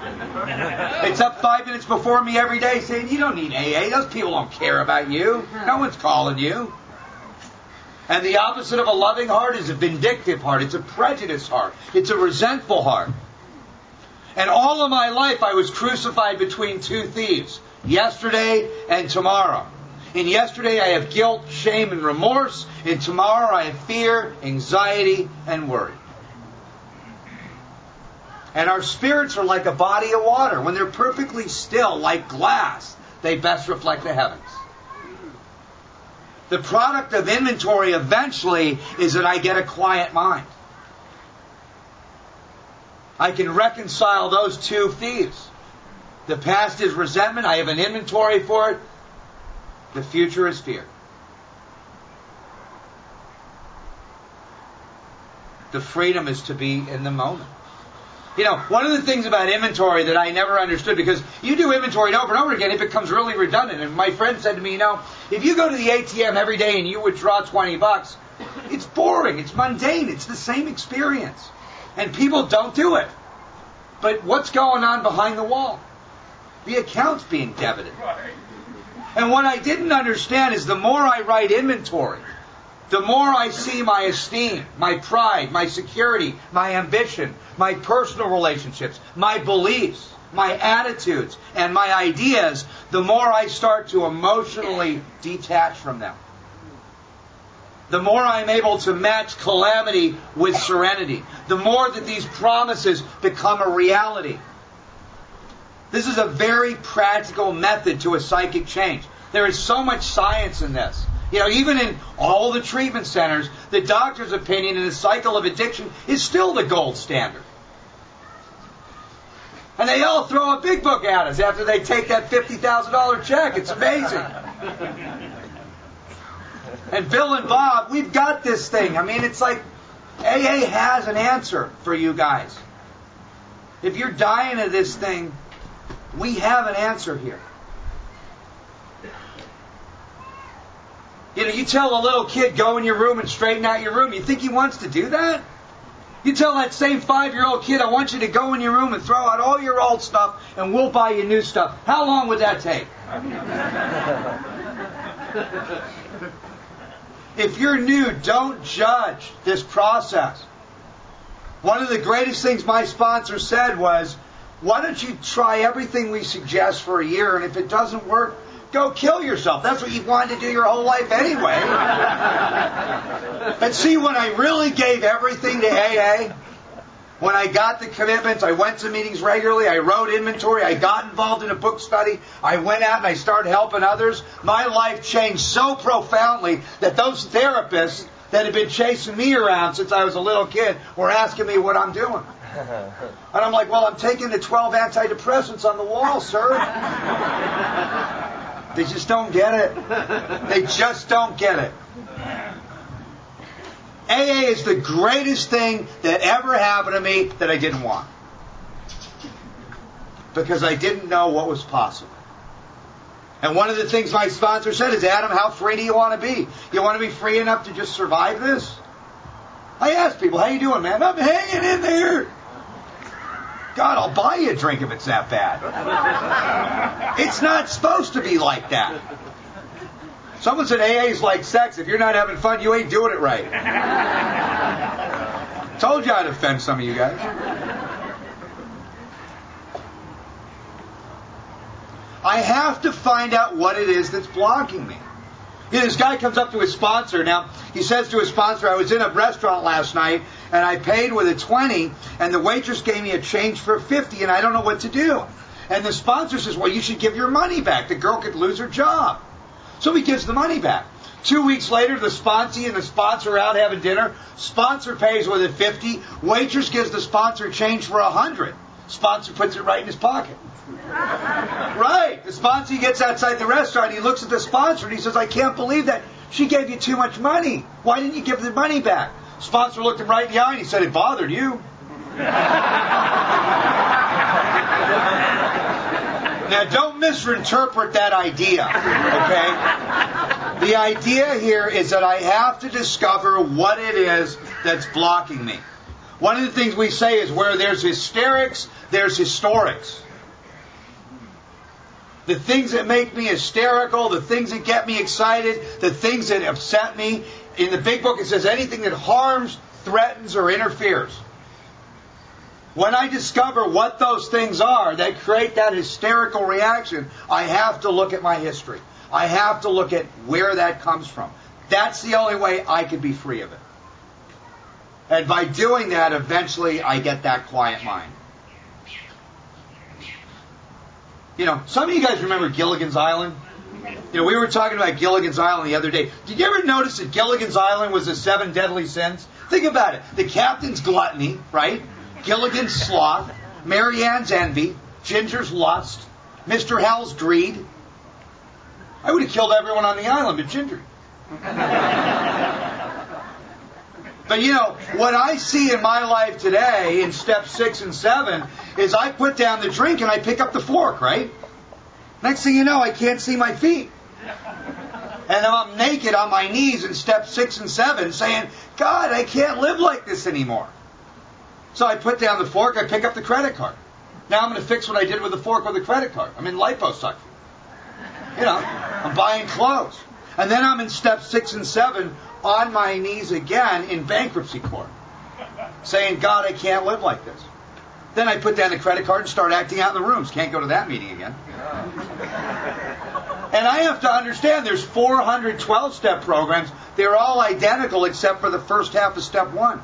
It's up 5 minutes before me every day saying, you don't need AA. Those people don't care about you. No one's calling you. And the opposite of a loving heart is a vindictive heart. It's a prejudiced heart. It's a resentful heart. And all of my life I was crucified between 2 thieves. Yesterday and tomorrow. In yesterday I have guilt, shame, and remorse. In tomorrow I have fear, anxiety, and worry. And our spirits are like a body of water. When they're perfectly still, like glass, they best reflect the heavens. The product of inventory eventually is that I get a quiet mind. I can reconcile those 2 thieves. The past is resentment. I have an inventory for it. The future is fear. The freedom is to be in the moment. You know, one of the things about inventory that I never understood, because you do inventory over and over again, it becomes really redundant. And my friend said to me, you know, if you go to the ATM every day and you withdraw $20, it's boring, it's mundane, it's the same experience. And people don't do it. But what's going on behind the wall? The account's being debited. And what I didn't understand is the more I write inventory, the more I see my esteem, my pride, my security, my ambition, my personal relationships, my beliefs, my attitudes, and my ideas, the more I start to emotionally detach from them. The more I'm able to match calamity with serenity. The more that these promises become a reality. This is a very practical method to a psychic change. There is so much science in this. You know, even in all the treatment centers, the doctor's opinion in the cycle of addiction is still the gold standard. And they all throw a big book at us after they take that $50,000 check. It's amazing. And Bill and Bob, we've got this thing. I mean, it's like AA has an answer for you guys. If you're dying of this thing, we have an answer here. You know, you tell a little kid, go in your room and straighten out your room. You think he wants to do that? You tell that same 5-year-old kid, I want you to go in your room and throw out all your old stuff and we'll buy you new stuff. How long would that take? If you're new, don't judge this process. One of the greatest things my sponsor said was, why don't you try everything we suggest for a year, and if it doesn't work, go kill yourself. That's what you wanted to do your whole life anyway. But see, when I really gave everything to AA, when I got the commitments, I went to meetings regularly, I wrote inventory, I got involved in a book study, I went out and I started helping others, my life changed so profoundly that those therapists that had been chasing me around since I was a little kid were asking me what I'm doing. And I'm like, well, I'm taking the 12 antidepressants on the wall, sir. They just don't get it. They just don't get it. AA is the greatest thing that ever happened to me that I didn't want. Because I didn't know what was possible. And one of the things my sponsor said is, Adam, how free do you want to be? You want to be free enough to just survive this? I ask people, how you doing, man? I'm hanging in there. God, I'll buy you a drink if it's that bad. It's not supposed to be like that. Someone said AA is like sex. If you're not having fun, you ain't doing it right. Told you I'd offend some of you guys. I have to find out what it is that's blocking me. This guy comes up to his sponsor. Now, he says to his sponsor, I was in a restaurant last night, and I paid with a 20, and the waitress gave me a change for 50, and I don't know what to do. And the sponsor says, well, you should give your money back. The girl could lose her job. So he gives the money back. 2 weeks later, the sponsee and the sponsor are out having dinner. Sponsor pays with a 50. Waitress gives the sponsor change for 100. Sponsor puts it right in his pocket. Right. The sponsor gets outside the restaurant. He looks at the sponsor and he says, I can't believe that. She gave you too much money. Why didn't you give the money back? Sponsor looked him right in the eye and he said, it bothered you. Now, don't misinterpret that idea, okay? The idea here is that I have to discover what it is that's blocking me. One of the things we say is where there's hysterics, there's historics. The things that make me hysterical, the things that get me excited, the things that upset me. In the big book it says anything that harms, threatens, or interferes. When I discover what those things are that create that hysterical reaction, I have to look at my history. I have to look at where that comes from. That's the only way I can be free of it. And by doing that, eventually I get that quiet mind. You know, some of you guys remember Gilligan's Island? You know, we were talking about Gilligan's Island the other day. Did you ever notice that Gilligan's Island was the 7 deadly sins? Think about it. The captain's gluttony, right? Gilligan's sloth, Marianne's envy, Ginger's lust, Mr. Hal's greed. I would have killed everyone on the island but Ginger. But you know, what I see in my life today in step 6 and 7 is I put down the drink and I pick up the fork, right? Next thing you know, I can't see my feet. And I'm naked on my knees in step 6 and 7 saying, God, I can't live like this anymore. So I put down the fork, I pick up the credit card. Now I'm going to fix what I did with the fork with the credit card. I'm in liposuction. You know, I'm buying clothes. And then I'm in step 6 and 7 on my knees again in bankruptcy court. Saying, God, I can't live like this. Then I put down the credit card and start acting out in the rooms. Can't go to that meeting again. And I have to understand there's 412-step programs. They're all identical except for the first half of step 1.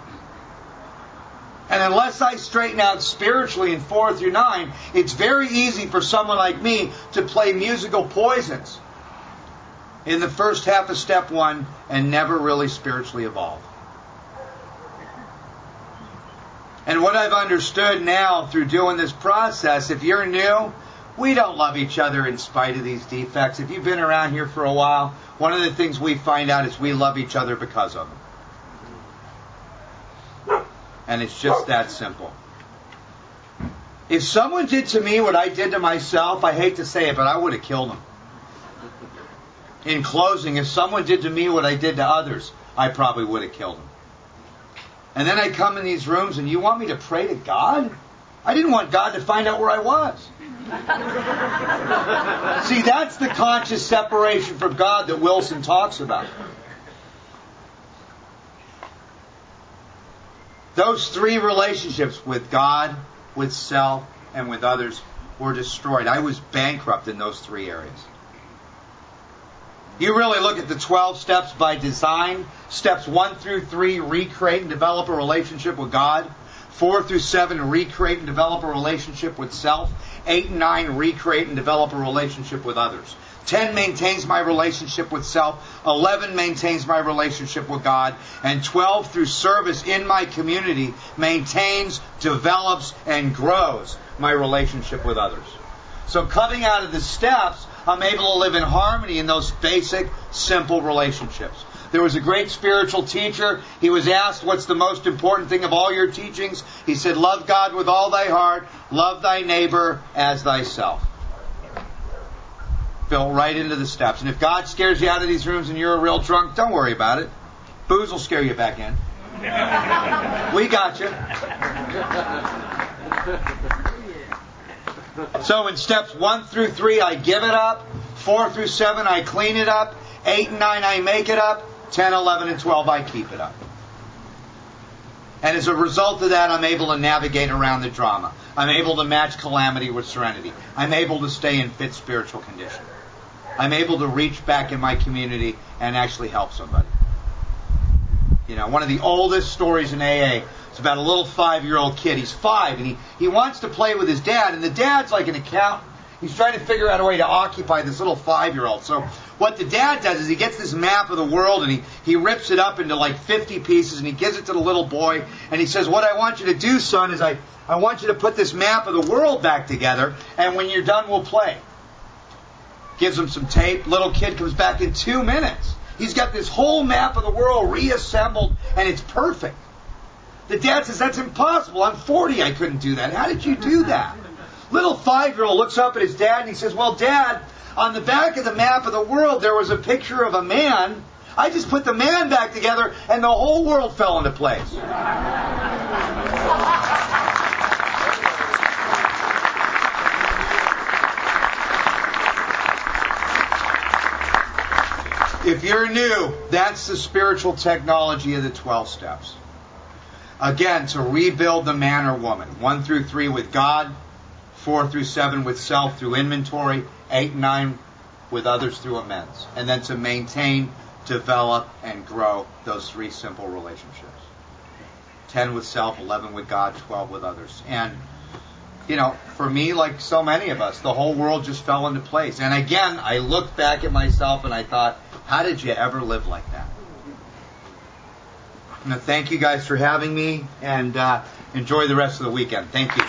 And unless I straighten out spiritually in 4 through 9, it's very easy for someone like me to play musical poisons in the first half of step 1 and never really spiritually evolve. And what I've understood now through doing this process, if you're new, we don't love each other in spite of these defects. If you've been around here for a while, one of the things we find out is we love each other because of them. And it's just that simple. If someone did to me what I did to myself, I hate to say it, but I would have killed them. In closing, if someone did to me what I did to others, I probably would have killed them. And then I come in these rooms and you want me to pray to God? I didn't want God to find out where I was. See, that's the conscious separation from God that Wilson talks about. Those 3 relationships with God, with self, and with others were destroyed. I was bankrupt in those 3 areas. You really look at the 12 steps by design. Steps 1 through 3, recreate and develop a relationship with God. 4 through 7, recreate and develop a relationship with self. 8 and 9, recreate and develop a relationship with others. 10 maintains my relationship with self. 11 maintains my relationship with God. And 12 through service in my community maintains, develops, and grows my relationship with others. So coming out of the steps, I'm able to live in harmony in those basic, simple relationships. There was a great spiritual teacher. He was asked, what's the most important thing of all your teachings? He said, love God with all thy heart, love thy neighbor as thyself. Built right into the steps. And if God scares you out of these rooms and you're a real drunk, don't worry about it. Booze will scare you back in. We got you. So in steps 1 through 3, I give it up. 4 through 7, I clean it up. 8 and 9, I make it up. 10, 11, and 12, I keep it up. And as a result of that, I'm able to navigate around the drama. I'm able to match calamity with serenity. I'm able to stay in fit spiritual condition. I'm able to reach back in my community and actually help somebody. You know, one of the oldest stories in AA is about a little 5-year-old kid. He's 5, and he wants to play with his dad, and the dad's like an accountant. He's trying to figure out a way to occupy this little 5-year-old. So what the dad does is he gets this map of the world, and he rips it up into like 50 pieces, and he gives it to the little boy, and he says, what I want you to do, son, is I want you to put this map of the world back together, and when you're done, we'll play. Gives him some tape. Little kid comes back in 2 minutes. He's got this whole map of the world reassembled, and it's perfect. The dad says, that's impossible. I'm 40. I couldn't do that. How did you do that? Little 5-year-old looks up at his dad, and he says, well, Dad, on the back of the map of the world, there was a picture of a man. I just put the man back together, and the whole world fell into place. If you're new, that's the spiritual technology of the 12 steps. Again, to rebuild the man or woman. 1 through 3 with God. 4 through 7 with self through inventory. 8 and 9 with others through amends. And then to maintain, develop, and grow those 3 simple relationships. 10 with self, 11 with God, 12 with others. And, you know, for me, like so many of us, the whole world just fell into place. And again, I looked back at myself and I thought, how did you ever live like that? I'm going to thank you guys for having me, and enjoy the rest of the weekend. Thank you.